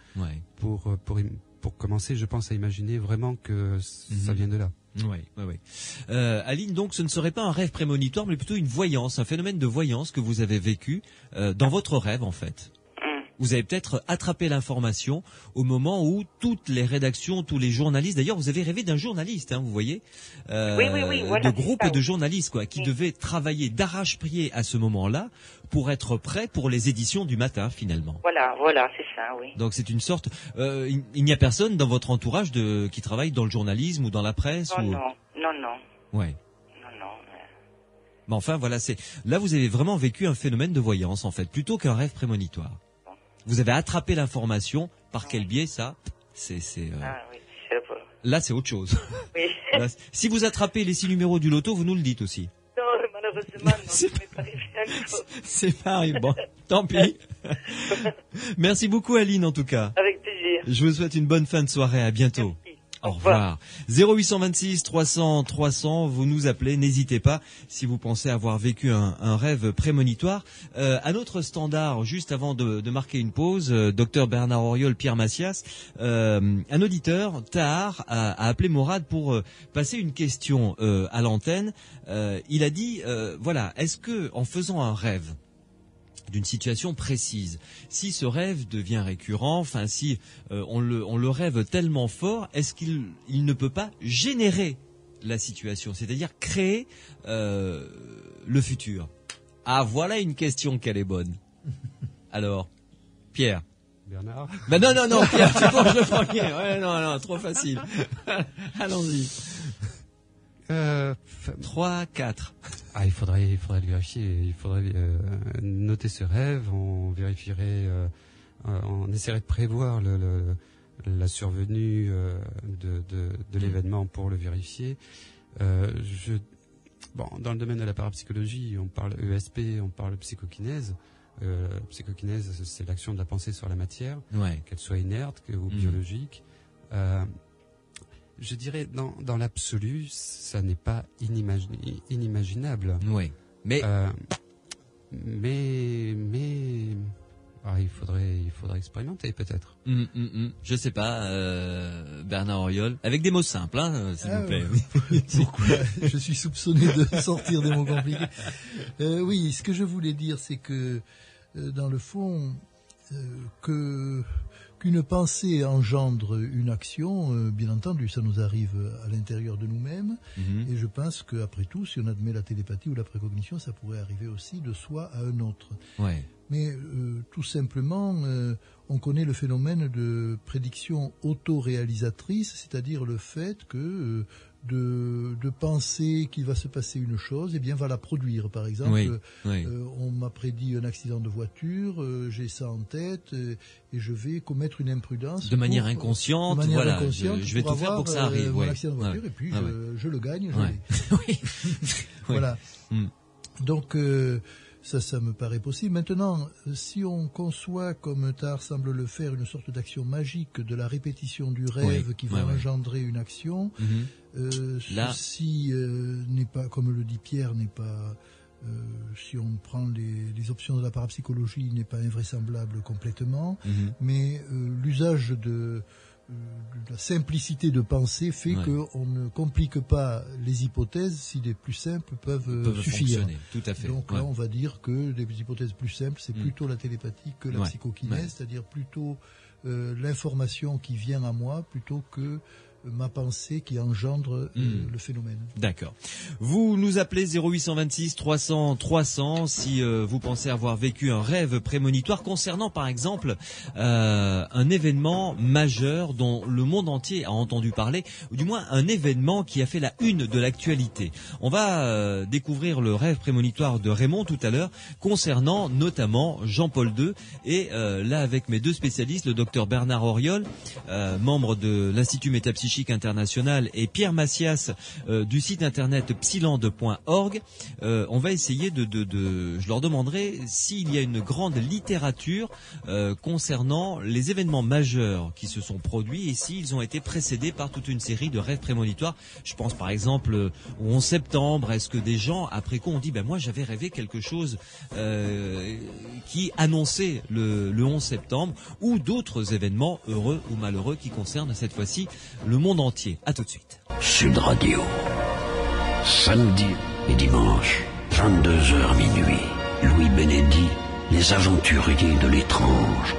pour commencer, je pense, à imaginer vraiment que ça vient de là. Oui. Aline, donc, ce ne serait pas un rêve prémonitoire, mais plutôt une voyance, un phénomène de voyance que vous avez vécu dans votre rêve, en fait. Vous avez peut-être attrapé l'information au moment où toutes les rédactions, tous les journalistes, d'ailleurs vous avez rêvé d'un journaliste, vous voyez, de groupes de journalistes qui devaient travailler d'arrache-pied à ce moment-là pour être prêts pour les éditions du matin finalement. Voilà, c'est ça, oui. Donc c'est une sorte, il n'y a personne dans votre entourage qui travaille dans le journalisme ou dans la presse Non. Ouais. Non. Mais enfin voilà, là vous avez vraiment vécu un phénomène de voyance en fait, plutôt qu'un rêve prémonitoire. Vous avez attrapé l'information, par quel biais ça? Là, c'est autre chose. Oui. Là, si vous attrapez les 6 numéros du loto, vous nous le dites aussi. Non, malheureusement, non, ça m'est pas arrivé encore. C'est pas arrivé. Bon, tant pis. Merci beaucoup, Aline, en tout cas. Avec plaisir. Je vous souhaite une bonne fin de soirée. À bientôt. Merci. Au revoir. 0826 300 300, vous nous appelez, n'hésitez pas si vous pensez avoir vécu un rêve prémonitoire. À notre standard, juste avant de marquer une pause, docteur Bernard Auriol, Pierre Massias, un auditeur, Tahar, a appelé Morad pour passer une question à l'antenne. Il a dit, est-ce que en faisant un rêve d'une situation précise, si ce rêve devient récurrent, si on le rêve tellement fort, est-ce qu'il ne peut pas générer la situation, c'est-à-dire créer le futur? Ah, voilà une question qu'elle est bonne. Alors, Pierre. Bernard. Ben non, Pierre, c'est bon, je le prends. Ouais, non, trop facile. Allons-y. 3, 4. Il faudrait le vérifier. Il faudrait noter ce rêve. On vérifierait, on essaierait de prévoir la survenue de l'événement pour le vérifier. Dans le domaine de la parapsychologie, on parle ESP, on parle psychokinèse. Psychokinèse, c'est l'action de la pensée sur la matière, qu'elle soit inerte ou biologique. Je dirais, dans l'absolu, ça n'est pas inimaginable. Oui. Mais il faudrait expérimenter peut-être. Je sais pas, Bernard Auriol, avec des mots simples, s'il vous plaît. Pourquoi je suis soupçonné de sortir des mots compliqués. Oui, ce que je voulais dire, c'est que dans le fond, qu'une pensée engendre une action, bien entendu, ça nous arrive à l'intérieur de nous-mêmes, et je pense qu'après tout, si on admet la télépathie ou la précognition, ça pourrait arriver aussi de soi à un autre. Ouais. Mais tout simplement, on connaît le phénomène de prédiction autoréalisatrice, c'est-à-dire le fait que de penser qu'il va se passer une chose, va la produire. Par exemple, on m'a prédit un accident de voiture, j'ai ça en tête, et je vais commettre une imprudence. De manière inconsciente, je vais tout faire pour que ça arrive. Mon accident de voiture, et puis je le gagne, je l'ai. Oui. Voilà. Donc, ça me paraît possible. Maintenant, si on conçoit, comme Tahar semble le faire, une sorte d'action magique de la répétition du rêve qui va engendrer une action, ceci n'est pas, comme le dit Pierre, n'est pas, si on prend les options de la parapsychologie, n'est pas invraisemblable complètement, mais l'usage de la simplicité de pensée fait qu'on ne complique pas les hypothèses si les plus simples peuvent suffire. Fonctionner. Tout à fait. Donc là, on va dire que les hypothèses plus simples, c'est plutôt la télépathie que la psychokinèse, c'est-à-dire plutôt l'information qui vient à moi plutôt que ma pensée qui engendre le phénomène. D'accord. Vous nous appelez 0826 300 300 si vous pensez avoir vécu un rêve prémonitoire concernant par exemple un événement majeur dont le monde entier a entendu parler, ou du moins un événement qui a fait la une de l'actualité. On va découvrir le rêve prémonitoire de Raymond tout à l'heure concernant notamment Jean-Paul II et là avec mes deux spécialistes, le docteur Bernard Auriol, membre de l'Institut Métapsychique International, et Pierre Massias du site internet psylande.org. On va essayer je leur demanderai s'il y a une grande littérature concernant les événements majeurs qui se sont produits et s'ils ont été précédés par toute une série de rêves prémonitoires. Je pense par exemple au 11 septembre, est-ce que des gens après coup ont dit moi j'avais rêvé quelque chose qui annonçait le 11 septembre, ou d'autres événements heureux ou malheureux qui concernent cette fois-ci le monde entier. À tout de suite. Sud Radio. Samedi et dimanche, 22h minuit. Louis Bénédit, les aventuriers de l'étrange.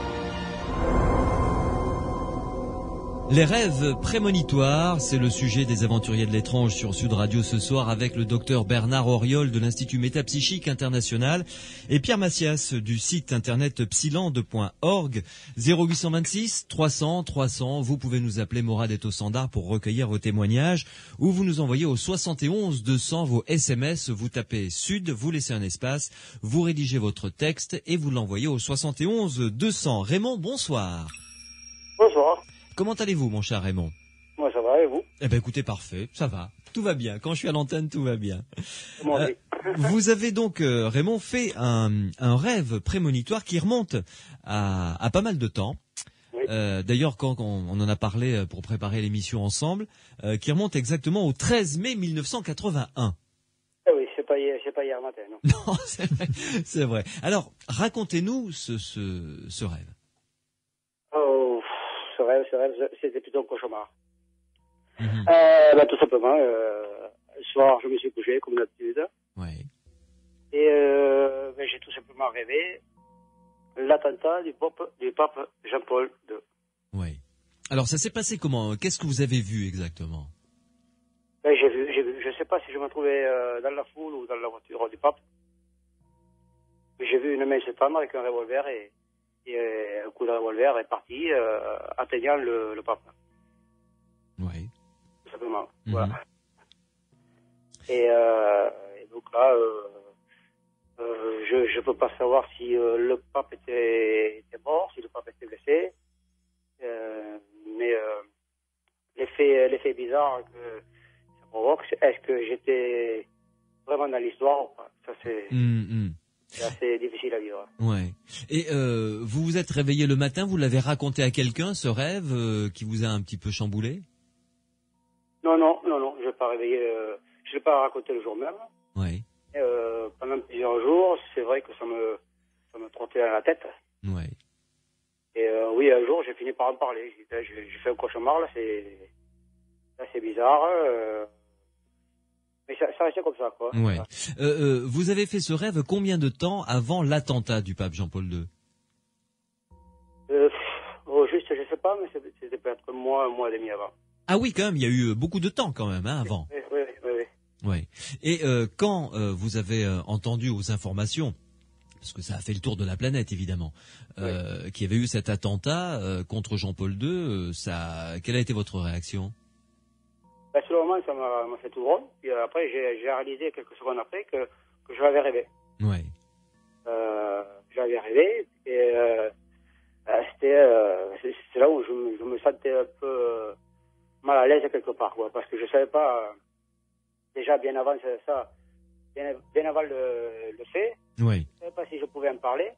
Les rêves prémonitoires, c'est le sujet des aventuriers de l'étrange sur Sud Radio ce soir avec le docteur Bernard Auriol de l'Institut Métapsychique International et Pierre Massias du site internet psylande.org. 0826 300 300, vous pouvez nous appeler, Morad est au standard pour recueillir vos témoignages, ou vous nous envoyez au 71 200 vos SMS, vous tapez Sud, vous laissez un espace, vous rédigez votre texte et vous l'envoyez au 71 200. Raymond, bonsoir. Bonsoir. Comment allez-vous, mon cher Raymond? Moi, ça va, et vous? Eh ben, écoutez, parfait, ça va, tout va bien. Quand je suis à l'antenne, tout va bien. Vous avez donc, Raymond, fait un rêve prémonitoire qui remonte à pas mal de temps. Oui. D'ailleurs, quand on en a parlé pour préparer l'émission ensemble, qui remonte exactement au 13 mai 1981. Ah oui, c'est pas hier matin, non? Non, c'est vrai. Alors, racontez-nous ce rêve. Ce rêve, c'était plutôt un cauchemar. Tout simplement, le soir, je me suis couché, comme d'habitude. Ouais. Et j'ai tout simplement rêvé l'attentat du pape Jean-Paul II. Oui. Alors, ça s'est passé comment? Qu'est-ce que vous avez vu exactement? J'ai vu, je sais pas si je me trouvais dans la foule ou dans la voiture du pape. J'ai vu une main se tendre avec un revolver et un coup de revolver est parti, atteignant le pape. Oui. Tout simplement. Voilà. Et donc là, je peux pas savoir si le pape était mort, si le pape était blessé. Mais l'effet bizarre que ça provoque, est-ce que j'étais vraiment dans l'histoire ou pas? Ça, c'est... C'est assez difficile à vivre. Ouais. Et vous vous êtes réveillé le matin, vous l'avez raconté à quelqu'un, ce rêve qui vous a un petit peu chamboulé? Non, je l'ai pas réveillé, je l'ai pas raconté le jour même. Oui. Pendant plusieurs jours, c'est vrai que ça me trottait à la tête. Oui. Et oui, un jour, j'ai fini par en parler. J'ai fait un cauchemar, là, c'est bizarre. Mais ça restait comme ça, quoi. Ouais. Vous avez fait ce rêve combien de temps avant l'attentat du pape Jean-Paul II? Juste, je sais pas, mais c'était peut-être un mois et demi avant. Ah oui, quand même, il y a eu beaucoup de temps quand même, avant. Oui. Ouais. Et quand vous avez entendu aux informations, parce que ça a fait le tour de la planète évidemment, qu'il y avait eu cet attentat contre Jean-Paul II, quelle a été votre réaction? Sur le moment, ça m'a fait tout drôle. Puis après, j'ai réalisé quelques secondes après que je l'avais rêvé. Oui. Je l'avais rêvé et c'est là où je me sentais un peu mal à l'aise quelque part, quoi, parce que je savais pas déjà bien avant ça, bien avant le fait. Oui. Je savais pas si je pouvais en parler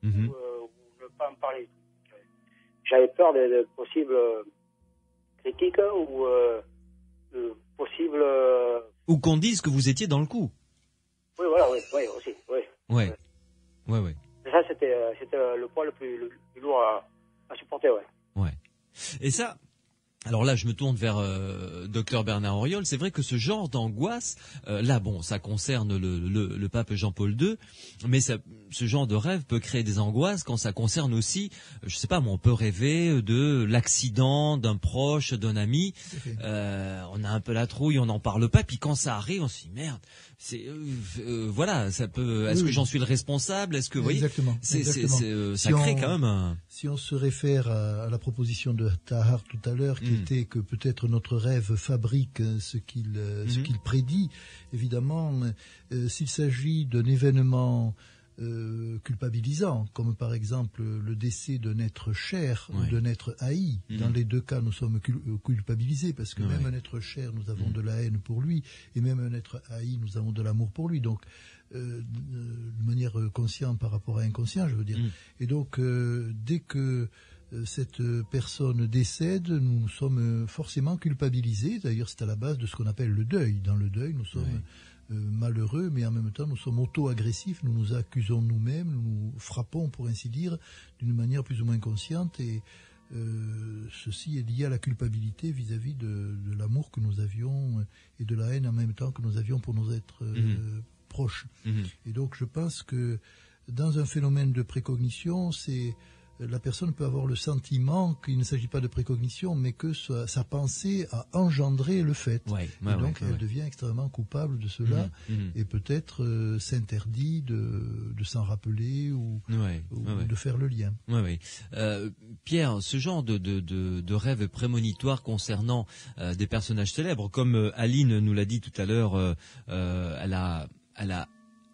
ou ne pas en parler. J'avais peur de possibles critiques ou possible... Ou qu'on dise que vous étiez dans le coup. Oui, voilà, oui, aussi, oui. Ouais. Ça, c'était le poids le plus lourd à supporter, ouais. Ouais. Et ça, Alors là, je me tourne vers Dr Bernard Auriol. C'est vrai que ce genre d'angoisse, là, bon, ça concerne le pape Jean-Paul II, mais ce genre de rêve peut créer des angoisses quand ça concerne aussi, je sais pas, moi, on peut rêver de l'accident d'un proche, d'un ami. On a un peu la trouille, on n'en parle pas, puis quand ça arrive, on se dit merde. Voilà, ça peut. Est-ce que j'en suis le responsable? Est-ce que, vous voyez, exactement. Ça crée quand même Si on se réfère à la proposition de Tahar tout à l'heure, qui était que peut-être notre rêve fabrique ce qu'il prédit, évidemment, s'il s'agit d'un événement culpabilisant, comme par exemple le décès d'un être cher ou d'un être haï. Dans les deux cas, nous sommes culpabilisés, parce que même un être cher, nous avons de la haine pour lui, et même un être haï, nous avons de l'amour pour lui. Donc, de manière consciente par rapport à inconscient, je veux dire. Et donc, dès que cette personne décède, nous sommes forcément culpabilisés. D'ailleurs, c'est à la base de ce qu'on appelle le deuil. Dans le deuil, nous sommes malheureux, mais en même temps, nous sommes auto-agressifs, nous nous accusons nous-mêmes, nous nous frappons, pour ainsi dire, d'une manière plus ou moins consciente, et ceci est lié à la culpabilité vis-à-vis de l'amour que nous avions et de la haine en même temps que nous avions pour nos êtres proches. Et donc, je pense que dans un phénomène de précognition, la personne peut avoir le sentiment qu'il ne s'agit pas de précognition, mais que sa pensée a engendré le fait. Et donc, elle devient extrêmement coupable de cela, et peut-être s'interdit de s'en rappeler ou de faire le lien. Pierre, ce genre de rêve prémonitoire concernant des personnages célèbres, comme Aline nous l'a dit tout à l'heure, elle a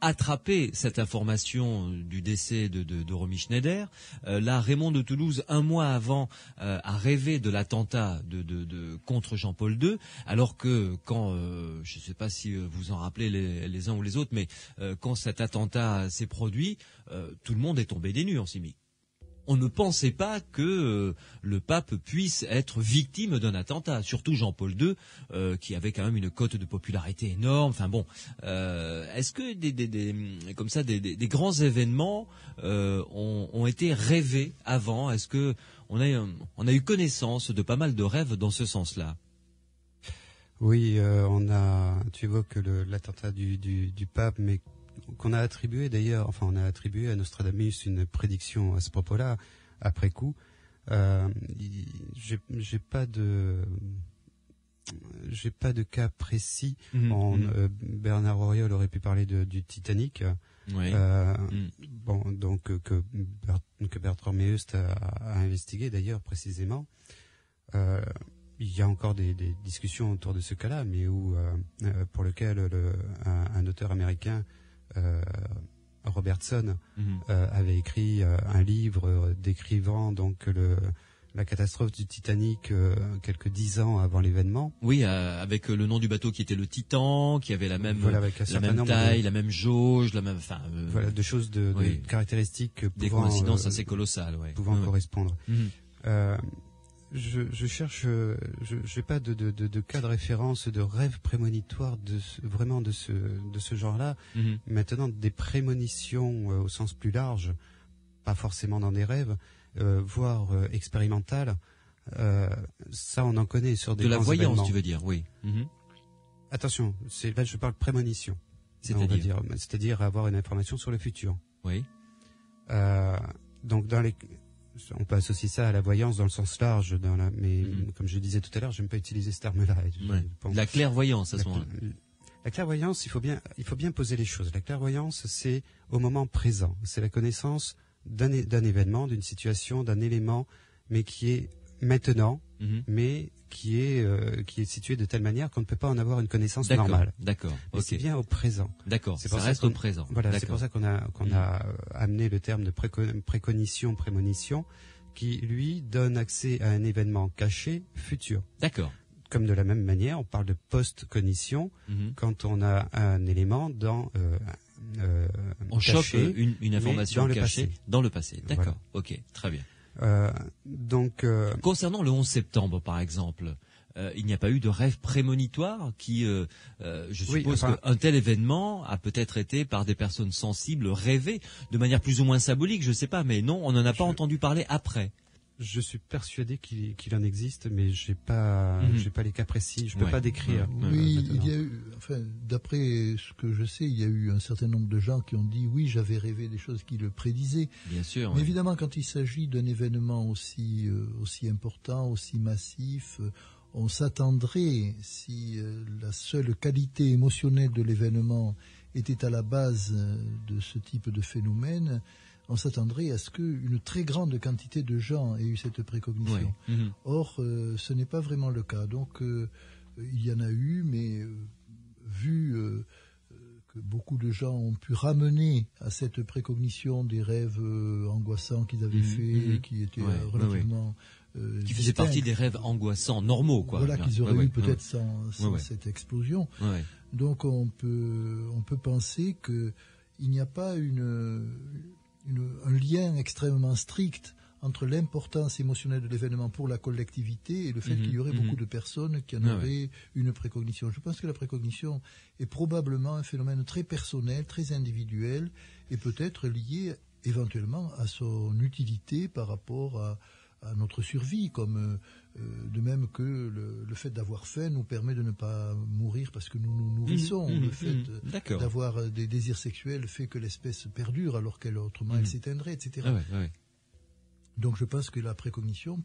attraper cette information du décès de Romy Schneider. Là, Raymond de Toulouse, un mois avant, a rêvé de l'attentat contre Jean-Paul II, alors que quand, je ne sais pas si vous en rappelez les uns ou les autres, mais quand cet attentat s'est produit, tout le monde est tombé des nues en Simi. On ne pensait pas que le pape puisse être victime d'un attentat, surtout Jean-Paul II, qui avait quand même une cote de popularité énorme. Enfin bon, est-ce que des grands événements ont été rêvés avant? Est-ce que on a eu connaissance de pas mal de rêves dans ce sens-là? Oui, tu évoques l'attentat du pape, mais qu'on a attribué d'ailleurs, enfin on a attribué à Nostradamus une prédiction à ce propos-là, après coup. J'ai pas de cas précis. Bernard Auriol aurait pu parler du Titanic. Bon, donc que Bertrand Meust a investigué d'ailleurs précisément. Il y a encore des discussions autour de ce cas-là, mais pour lequel un auteur américain, Robertson, avait écrit un livre décrivant donc la catastrophe du Titanic quelques 10 ans avant l'événement. Oui, avec le nom du bateau qui était le Titan, qui avait la même taille, la même jauge, la même, voilà, de choses de caractéristiques des coïncidences assez colossales, pouvant correspondre. Je cherche, j'ai pas de cas de référence, de rêve prémonitoire vraiment de ce genre-là. Maintenant, des prémonitions au sens plus large, pas forcément dans des rêves, voire expérimentales. Ça, on en connaît sur des de la voyance, événements. Tu veux dire, oui. Attention, là je parle prémonition. C'est-à-dire avoir une information sur le futur. Oui. Donc on peut associer ça à la voyance dans le sens large, mais comme je le disais tout à l'heure, je n'aime pas utiliser ce terme-là. La clairvoyance, à ce moment-là. La clairvoyance, il faut bien poser les choses. La clairvoyance, c'est au moment présent. C'est la connaissance d'un événement, d'une situation, d'un élément, mais qui est maintenant, mais qui est situé de telle manière qu'on ne peut pas en avoir une connaissance normale. D'accord. Mais c'est bien au présent. D'accord. Ça reste au présent. Voilà. C'est pour ça qu'on a amené le terme de précognition, prémonition, qui lui donne accès à un événement caché futur. D'accord. Comme de la même manière, on parle de post-cognition quand on a un élément on chope une information cachée dans le passé. D'accord. Voilà. Ok. Très bien. Concernant le 11 septembre, par exemple, il n'y a pas eu de rêve prémonitoire qui, je suppose qu'un tel événement a peut-être été par des personnes sensibles rêvé de manière plus ou moins symbolique, je ne sais pas, mais non, on n'en a pas entendu parler après. Je suis persuadé qu'il en existe, mais j'ai pas les cas précis. Je peux pas décrire. Oui, il y a eu, d'après ce que je sais, il y a eu un certain nombre de gens qui ont dit oui, j'avais rêvé des choses qui le prédisaient. Bien sûr. Mais évidemment, quand il s'agit d'un événement aussi important, aussi massif, on s'attendrait, si la seule qualité émotionnelle de l'événement était à la base de ce type de phénomène, on s'attendrait à ce qu'une très grande quantité de gens aient eu cette précognition. Oui. Or, ce n'est pas vraiment le cas. Donc, il y en a eu, mais vu que beaucoup de gens ont pu ramener à cette précognition des rêves angoissants qu'ils avaient faits, qui étaient relativement... qui faisaient partie des rêves angoissants, normaux, quoi. Voilà, qu'ils auraient eu peut-être sans cette explosion. Ouais. Donc, on peut penser qu'il n'y a pas un lien extrêmement strict entre l'importance émotionnelle de l'événement pour la collectivité et le fait qu'il y aurait beaucoup de personnes qui en auraient une précognition. Je pense que la précognition est probablement un phénomène très personnel, très individuel, et peut-être lié éventuellement à son utilité par rapport à notre survie, comme de même que le fait d'avoir faim nous permet de ne pas mourir parce que nous nous nourrissons. Le fait d'avoir des désirs sexuels fait que l'espèce perdure alors qu'elle autrement elle s'éteindrait, etc. Donc je pense que la précognition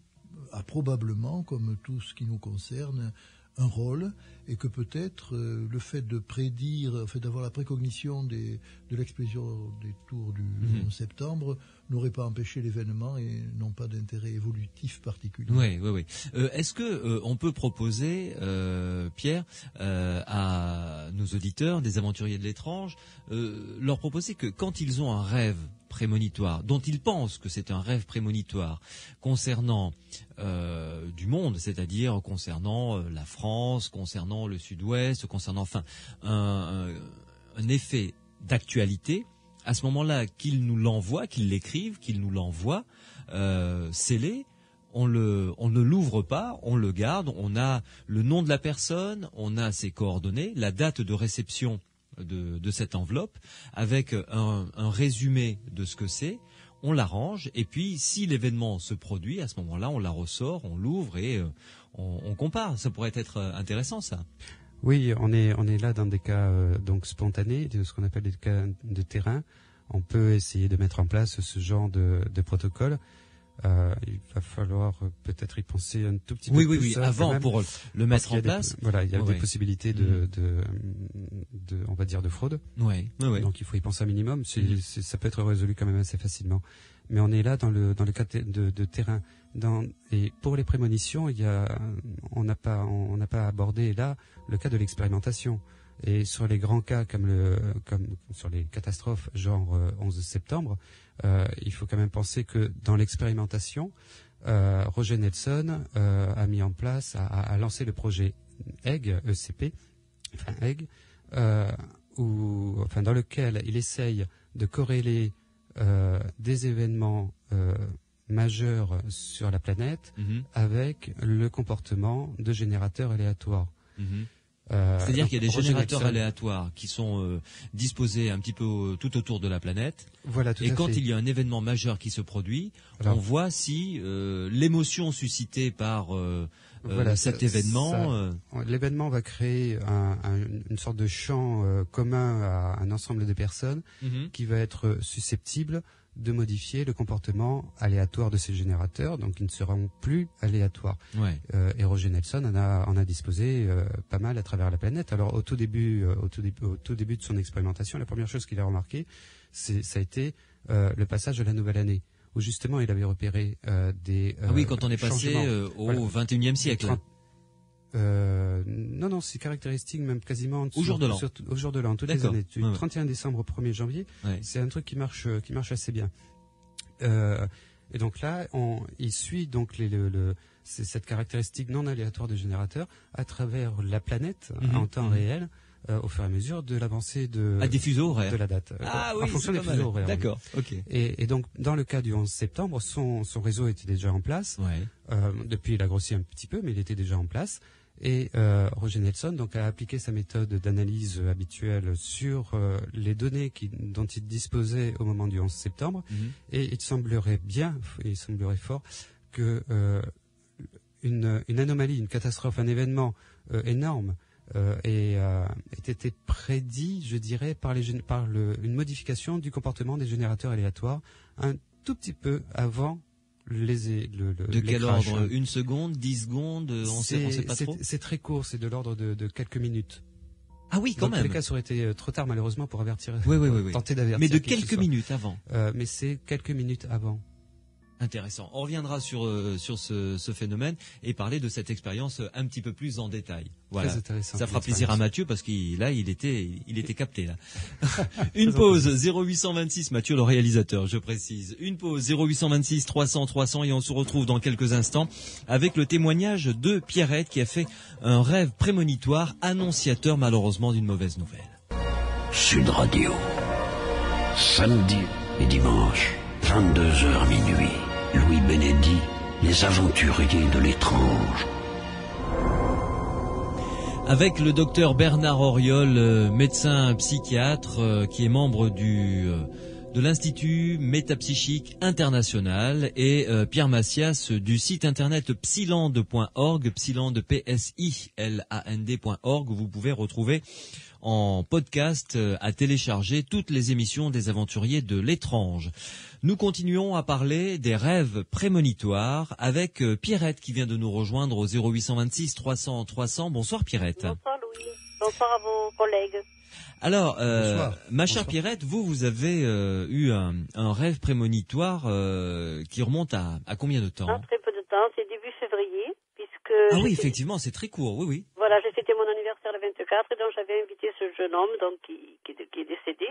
a probablement, comme tout ce qui nous concerne, un rôle, et que peut-être le fait de prédire, d'avoir la précognition de l'explosion des tours du 11 septembre n'aurait pas empêché l'événement et n'ont pas d'intérêt évolutif particulier. Oui. Est-ce que on peut proposer, Pierre, à nos auditeurs des aventuriers de l'étrange, leur proposer que quand ils ont un rêve prémonitoire, dont ils pensent que c'est un rêve prémonitoire concernant du monde, c'est-à-dire concernant la France, concernant le Sud-Ouest, concernant un effet d'actualité, à ce moment-là, qu'ils nous l'envoient, qu'ils l'écrivent, qu'ils nous l'envoient scellé. On ne l'ouvre pas, on le garde, on a le nom de la personne, on a ses coordonnées, la date de réception de cette enveloppe, avec un résumé de ce que c'est, on l'arrange, et puis si l'événement se produit, à ce moment-là, on la ressort, on l'ouvre et on compare. Ça pourrait être intéressant, ça. Oui, on est là dans des cas donc spontanés, de ce qu'on appelle des cas de terrain. On peut essayer de mettre en place ce genre de protocole. Il va falloir peut-être y penser un tout petit peu plus. Oui, avant pour le mettre en place. Il y a des possibilités on va dire de fraude. Oui. Donc il faut y penser un minimum. Ça peut être résolu quand même assez facilement. Mais on est là dans le cas de terrain. Et pour les prémonitions, on n'a pas abordé là le cas de l'expérimentation. Et sur les grands cas comme sur les catastrophes genre 11 septembre, il faut quand même penser que dans l'expérimentation, Roger Nelson a mis en place, a lancé le projet EGG, dans lequel il essaye de corréler des événements majeurs sur la planète avec le comportement de générateurs aléatoires. C'est-à-dire qu'il y a des générateurs aléatoires qui sont disposés un petit peu tout autour de la planète. Voilà, et quand il y a un événement majeur qui se produit, on voit si l'émotion suscitée par cet événement... L'événement va créer une sorte de champ commun à un ensemble de personnes qui va être susceptible de modifier le comportement aléatoire de ces générateurs, donc ils ne seront plus aléatoires. Et Roger Nelson en a disposé pas mal à travers la planète. Alors au tout début de son expérimentation, la première chose qu'il a remarqué, ça a été le passage de la nouvelle année, où justement il avait repéré des quand on est passé au XXIe siècle. Non, c'est caractéristique même quasiment au jour de l'an. Au jour de l'an, toutes les années. Du 31 décembre au 1er janvier, c'est un truc qui marche assez bien. Et donc là, il suit donc cette caractéristique non aléatoire des générateurs à travers la planète en temps réel. Au fur et à mesure de l'avancée des fuseaux horaires de la date. En fonction des fuseaux horaires. D'accord, ok. Et donc, dans le cas du 11 septembre, son réseau était déjà en place. Depuis, il a grossi un petit peu, mais il était déjà en place. Et Roger Nelson donc a appliqué sa méthode d'analyse habituelle sur les données dont il disposait au moment du 11 septembre. Et il semblerait fort que une anomalie, une catastrophe, un événement énorme ait été prédit, je dirais, par une modification du comportement des générateurs aléatoires un tout petit peu avant de quel ordre? 1 seconde, 10 secondes, on sait pas trop. C'est très court, c'est de l'ordre de quelques minutes. Ah oui, quand même. Dans tous les cas, ça aurait été trop tard malheureusement pour avertir. Oui. Tenter d'avertir. Mais de quelques minutes avant. Mais c'est quelques minutes avant. Intéressant. On reviendra sur ce phénomène et parler de cette expérience un petit peu plus en détail. Voilà. Très intéressant. Ça fera plaisir à Mathieu parce qu'il était capté là. Une pause 0826 Mathieu le réalisateur, je précise. Une pause 0826 300 et on se retrouve dans quelques instants avec le témoignage de Pierrette qui a fait un rêve prémonitoire annonciateur malheureusement d'une mauvaise nouvelle. Sud Radio. Samedi et dimanche 22h minuit. Louis Bénédy, les aventuriers de l'étrange. Avec le docteur Bernard Auriol, médecin psychiatre, qui est membre de l'Institut Métapsychique International, et Pierre Macias du site internet psyland.org, psyland, PSILAND.org, où vous pouvez retrouver en podcast à télécharger toutes les émissions des aventuriers de l'étrange. Nous continuons à parler des rêves prémonitoires avec Pierrette qui vient de nous rejoindre au 0826 300. Bonsoir Pierrette. Bonsoir Louis. Bonsoir à vos collègues. Alors, ma chère Pierrette, vous avez eu un rêve prémonitoire qui remonte à combien de temps? Très peu de temps, c'est début février. Ah oui, effectivement, c'est très court, oui. Voilà, j'ai fêté mon anniversaire le 24 et donc j'avais invité ce jeune homme donc qui est décédé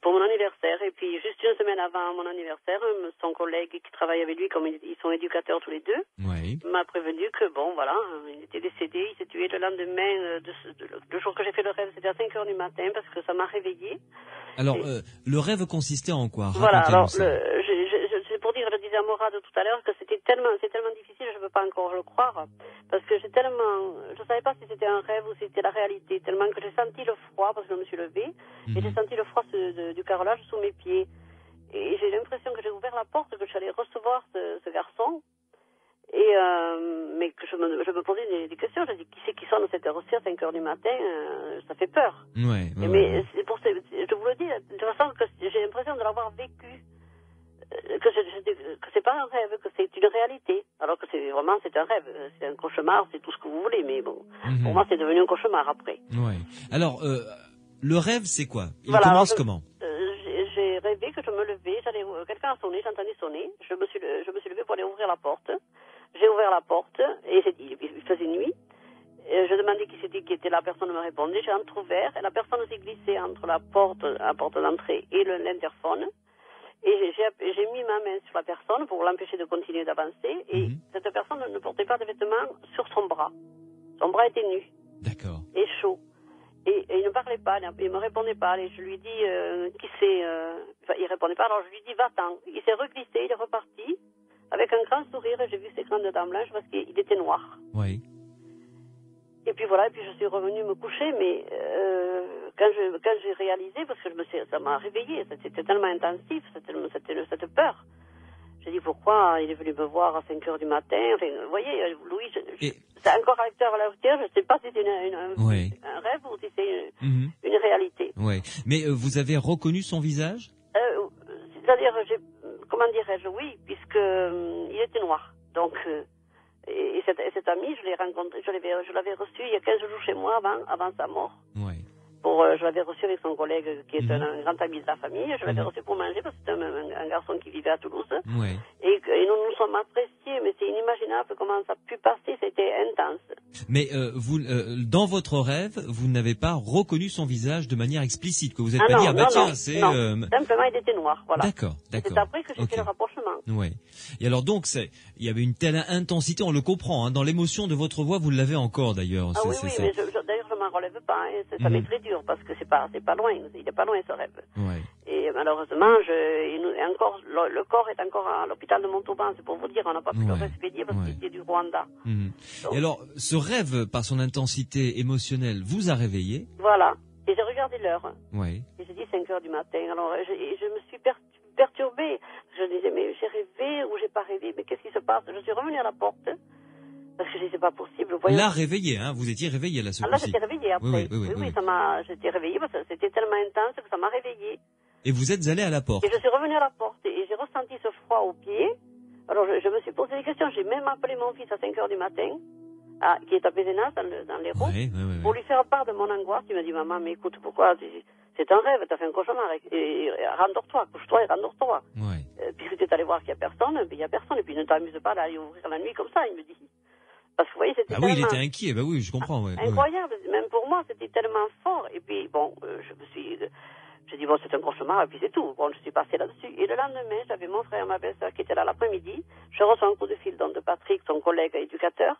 pour mon anniversaire. Et puis juste une semaine avant mon anniversaire, son collègue qui travaille avec lui, comme ils sont éducateurs tous les deux, m'a prévenu que il était décédé, il s'est tué le lendemain, le jour que j'ai fait le rêve, c'était à 5h du matin parce que ça m'a réveillée. Alors, le rêve consistait en quoi? Voilà, alors c'est pour dire, je disais à Morad tout à l'heure que c'est tellement difficile, je ne peux pas encore le croire, parce que je savais pas si c'était un rêve ou si c'était la réalité, tellement que j'ai senti le froid, parce que je me suis levée, et j'ai senti le froid du carrelage sous mes pieds. Et j'ai l'impression que j'ai ouvert la porte, que j'allais recevoir ce garçon, et mais que je me posais des questions. Je dis, qui c'est qui sonne à cette heure-ci, à 5h du matin, ça fait peur. Mais c'est pour je vous le dis, de toute façon, que j'ai l'impression de l'avoir vécu. Que c'est pas un rêve, que c'est une réalité. Alors que c'est un rêve, c'est un cauchemar, c'est tout ce que vous voulez, mais bon, pour moi c'est devenu un cauchemar après. Alors, le rêve c'est quoi? Il commence comment? J'ai rêvé que je me levais, quelqu'un a sonné, j'entendais sonner, je me suis levée pour aller ouvrir la porte. J'ai ouvert la porte et il faisait nuit. Je demandais qui c'était qui était là, personne ne me répondait. J'ai entrouvert et la personne s'est glissée entre la porte d'entrée et l'interphone. Et j'ai mis ma main sur la personne pour l'empêcher de continuer d'avancer. Et cette personne ne portait pas de vêtements sur son bras. Son bras était nu. D'accord. Et chaud. Et il ne parlait pas, il ne me répondait pas. Et je lui dis, qui c'est il répondait pas, alors je lui dis, va-t'en. Il s'est reglissé, il est reparti. Avec un grand sourire, j'ai vu ses grandes dents blanches parce qu'il était noir. Oui. Et puis voilà, je suis revenue me coucher, mais quand j'ai réalisé, parce que ça m'a réveillée, c'était tellement intensif, cette peur. J'ai dit, pourquoi il est venu me voir à 5h du matin? Enfin, vous voyez, Louis, c'est encore à l'heure actuelle, je ne sais pas si c'est un rêve ou si c'est une réalité. Oui, mais vous avez reconnu son visage? C'est-à-dire, comment dirais-je, oui, puisque il était noir. Donc, et cet ami, je l'ai rencontré, je l'avais reçu il y a 15 jours chez moi avant sa mort. Oui. Je l'avais reçu avec son collègue qui est un grand ami de la famille. Je l'avais reçu pour manger parce que c'était un garçon qui vivait à Toulouse. Oui. Et nous nous sommes appréciés, mais c'est inimaginable comment ça a pu passer. C'était intense. Mais vous, dans votre rêve, vous n'avez pas reconnu son visage de manière explicite, que vous n'êtes pas dit, simplement il était noir, voilà. D'accord. C'est après que j'ai fait le rapprochement. Oui. Et alors donc, il y avait une telle intensité, on le comprend, dans l'émotion de votre voix, vous l'avez encore d'ailleurs. Ah oui, mais d'ailleurs je m'en relève pas, ça m'est très dur, parce que c'est pas loin, il est pas loin ce rêve. Ouais. Et malheureusement, le corps est encore à l'hôpital de Montauban, c'est pour vous dire, on n'a pas pu le respecter parce qu'il était du Rwanda. Et alors, ce rêve, par son intensité émotionnelle, vous a réveillé? Voilà. Et j'ai regardé l'heure. Oui. Et j'ai dit 5h du matin. Alors, je me suis perturbée. Je disais, mais j'ai rêvé ou j'ai pas rêvé? dit, mais qu'est-ce qui se passe? Je suis revenue à la porte, parce que je dis, c'est pas possible. Là, réveillé, hein, vous étiez réveillé là, ce là, j'étais réveillée après. Oui, j'étais réveillée parce que c'était tellement intense que ça m'a réveillée. Et vous êtes allé à la porte? Et je suis revenue à la porte et j'ai ressenti ce froid au pied. Alors, je me suis posé des questions. J'ai même appelé mon fils à 5h du matin, qui est à Pézenas, dans l'Hérault, pour lui faire part de mon angoisse. Il m'a dit, maman, mais écoute, pourquoi? C'est un rêve, t'as fait un cauchemar, et rendors-toi, couche-toi et rendors-toi. Puisque tu es allé voir qu'il n'y a personne, il n'y a personne, et puis ne t'amuse pas d'aller ouvrir la nuit comme ça, il me dit. Parce que vous voyez, c'était il était inquiet, oui, je comprends. Incroyable, même pour moi, c'était tellement fort. Et puis, bon, j'ai dit, bon, c'est un cauchemar, et puis c'est tout. Bon, je suis passée là-dessus. Et le lendemain, j'avais mon frère et ma belle-sœur qui étaient là l'après-midi. Je reçois un coup de fil de Patrick, son collègue éducateur,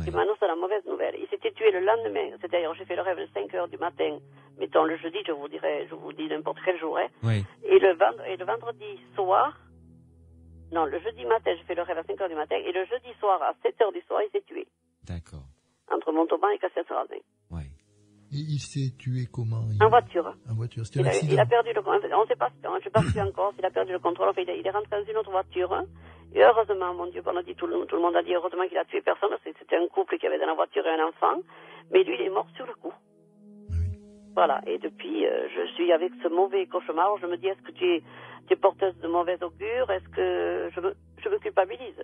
qui m'annonce la mauvaise nouvelle. Il s'était tué le lendemain. C'est-à-dire, j'ai fait le rêve de 5h du matin. Mettons, le jeudi, je vous dis n'importe quel jour, hein. Et le vendredi soir, non, le jeudi matin, j'ai fait le rêve à 5h du matin, et le jeudi soir, à 7h du soir, il s'est tué. D'accord. Entre Montauban et Cassel-Sarrazin. Il s'est tué comment? En voiture. En voiture, c'était un accident. Il a perdu le contrôle, on ne sait pas, je ne sais pas si encore, il a perdu le contrôle, enfin, il est rentré dans une autre voiture, hein. Et heureusement, mon Dieu, on a dit, tout le monde a dit, heureusement qu'il a tué personne, parce que c'était un couple qui avait dans la voiture et un enfant, mais lui, il est mort sur le coup. Voilà, et depuis, je suis avec ce mauvais cauchemar. Je me dis, est-ce que tu es porteuse de mauvais augure? Est-ce que je me culpabilise?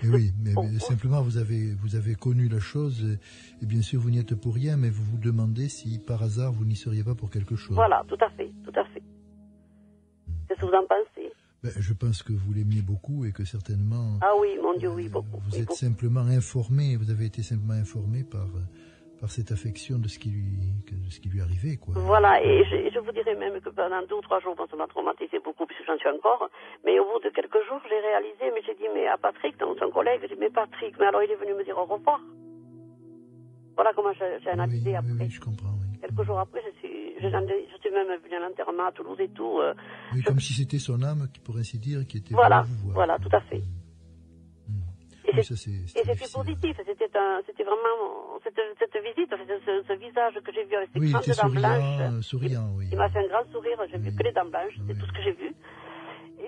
Mais simplement, vous avez connu la chose, et bien sûr, vous n'y êtes pour rien, mais vous vous demandez si, par hasard, vous n'y seriez pas pour quelque chose. Voilà, tout à fait. Qu'est-ce que vous en pensez? Je pense que vous l'aimiez beaucoup et que certainement... Ah oui, mon Dieu, oui, beaucoup. Vous êtes simplement informé, vous avez été simplement informé par cette affection de ce qui lui arrivait, quoi. Voilà, et je vous dirais même que pendant 2 ou 3 jours, ça m'a traumatisé beaucoup, puisque j'en suis encore, mais au bout de quelques jours, j'ai réalisé, mais j'ai dit, mais à Patrick, donc son collègue, j'ai dit, mais Patrick, mais alors il est venu me dire au revoir. Voilà comment j'ai analysé après. Oui, je comprends, oui. Quelques jours après, je suis même venue à l'enterrement à Toulouse et tout. Comme si c'était son âme, pour ainsi dire, qui était venue vous voir. Voilà, tout à fait. Et c'était positif, c'était vraiment cette visite, ce visage que j'ai vu avec ses grandes dents blanches. Souriant, il m'a fait un grand sourire, j'ai vu que les dents blanches, c'est tout ce que j'ai vu.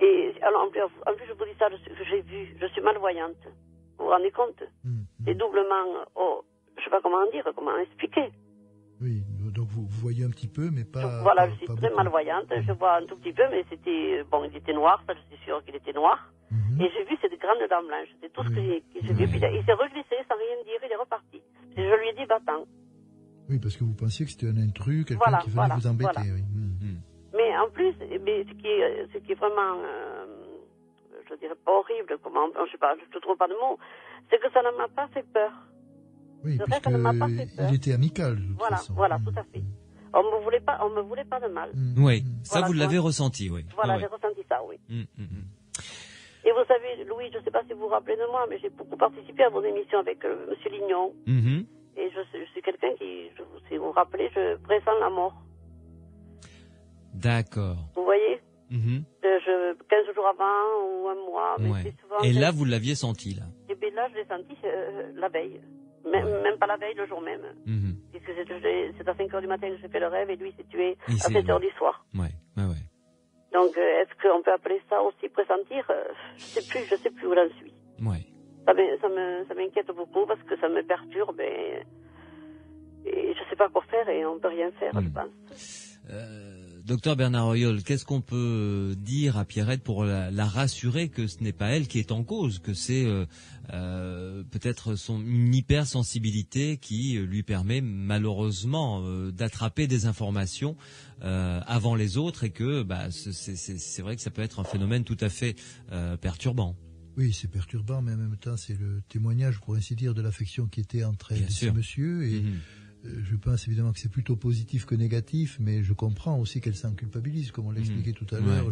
Et alors en plus je vous dis ça, j'ai vu, je suis malvoyante. Vous vous rendez compte? C'est doublement, je sais pas comment dire, comment expliquer. Oui, donc vous voyez un petit peu, mais pas... Voilà, je suis très malvoyante, je vois un tout petit peu, mais il était noir, ça je suis sûre qu'il était noir. Et j'ai vu ces grandes dents blanches, c'est tout ce que j'ai vu. Puis il s'est reglissé sans rien dire, il est reparti. Et je lui ai dit, va-t'en. Oui, parce que vous pensiez que c'était un intrus, quelqu'un qui venait vous embêter. Voilà. Oui. Mais en plus, ce qui est vraiment, je dirais pas horrible, je sais pas, je ne trouve pas de mots, c'est que ça ne m'a pas fait peur. Oui, il était amical. Voilà, tout à fait. On me voulait pas de mal. Oui, ça vous l'avez ressenti, oui. Voilà, j'ai ressenti ça, oui. Et vous savez, Louis, je ne sais pas si vous vous rappelez de moi, mais j'ai beaucoup participé à vos émissions avec Monsieur Lignon. Et je suis quelqu'un qui, si vous vous rappelez, je pressens la mort. D'accord. Vous voyez 15 jours avant ou un mois. Mais souvent, et là, vous l'aviez senti, là? Et bien là, je l'ai senti la veille. Même pas la veille, le jour même. Puisque c'est à 5h du matin que j'ai fait le rêve et lui s'est tué à 7h du soir. Ouais. Donc, est-ce qu'on peut appeler ça aussi pressentir? Je sais plus où j'en suis. Ouais. Ça m'inquiète beaucoup parce que ça me perturbe et je sais pas quoi faire et on peut rien faire, je pense. Docteur Bernard Royol, qu'est-ce qu'on peut dire à Pierrette pour la rassurer que ce n'est pas elle qui est en cause, que c'est peut-être une hypersensibilité qui lui permet malheureusement d'attraper des informations avant les autres et que c'est vrai que ça peut être un phénomène tout à fait perturbant. Oui, c'est perturbant, mais en même temps, c'est le témoignage, pour ainsi dire, de l'affection qui était entre elle et ce monsieur. Et je pense évidemment que c'est plutôt positif que négatif, mais je comprends aussi qu'elle s'en culpabilise, comme on l'expliquait tout à l'heure.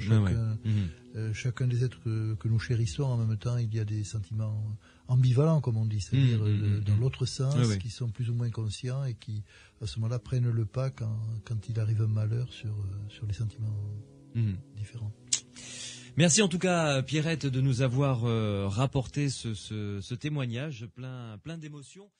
Chacun des êtres que nous chérissons, en même temps, il y a des sentiments ambivalents, comme on dit, c'est-à-dire dans l'autre sens, qui sont plus ou moins conscients et qui, à ce moment-là, prennent le pas quand il arrive un malheur sur les sentiments différents. Merci en tout cas, Pierrette, de nous avoir rapporté ce témoignage plein d'émotions.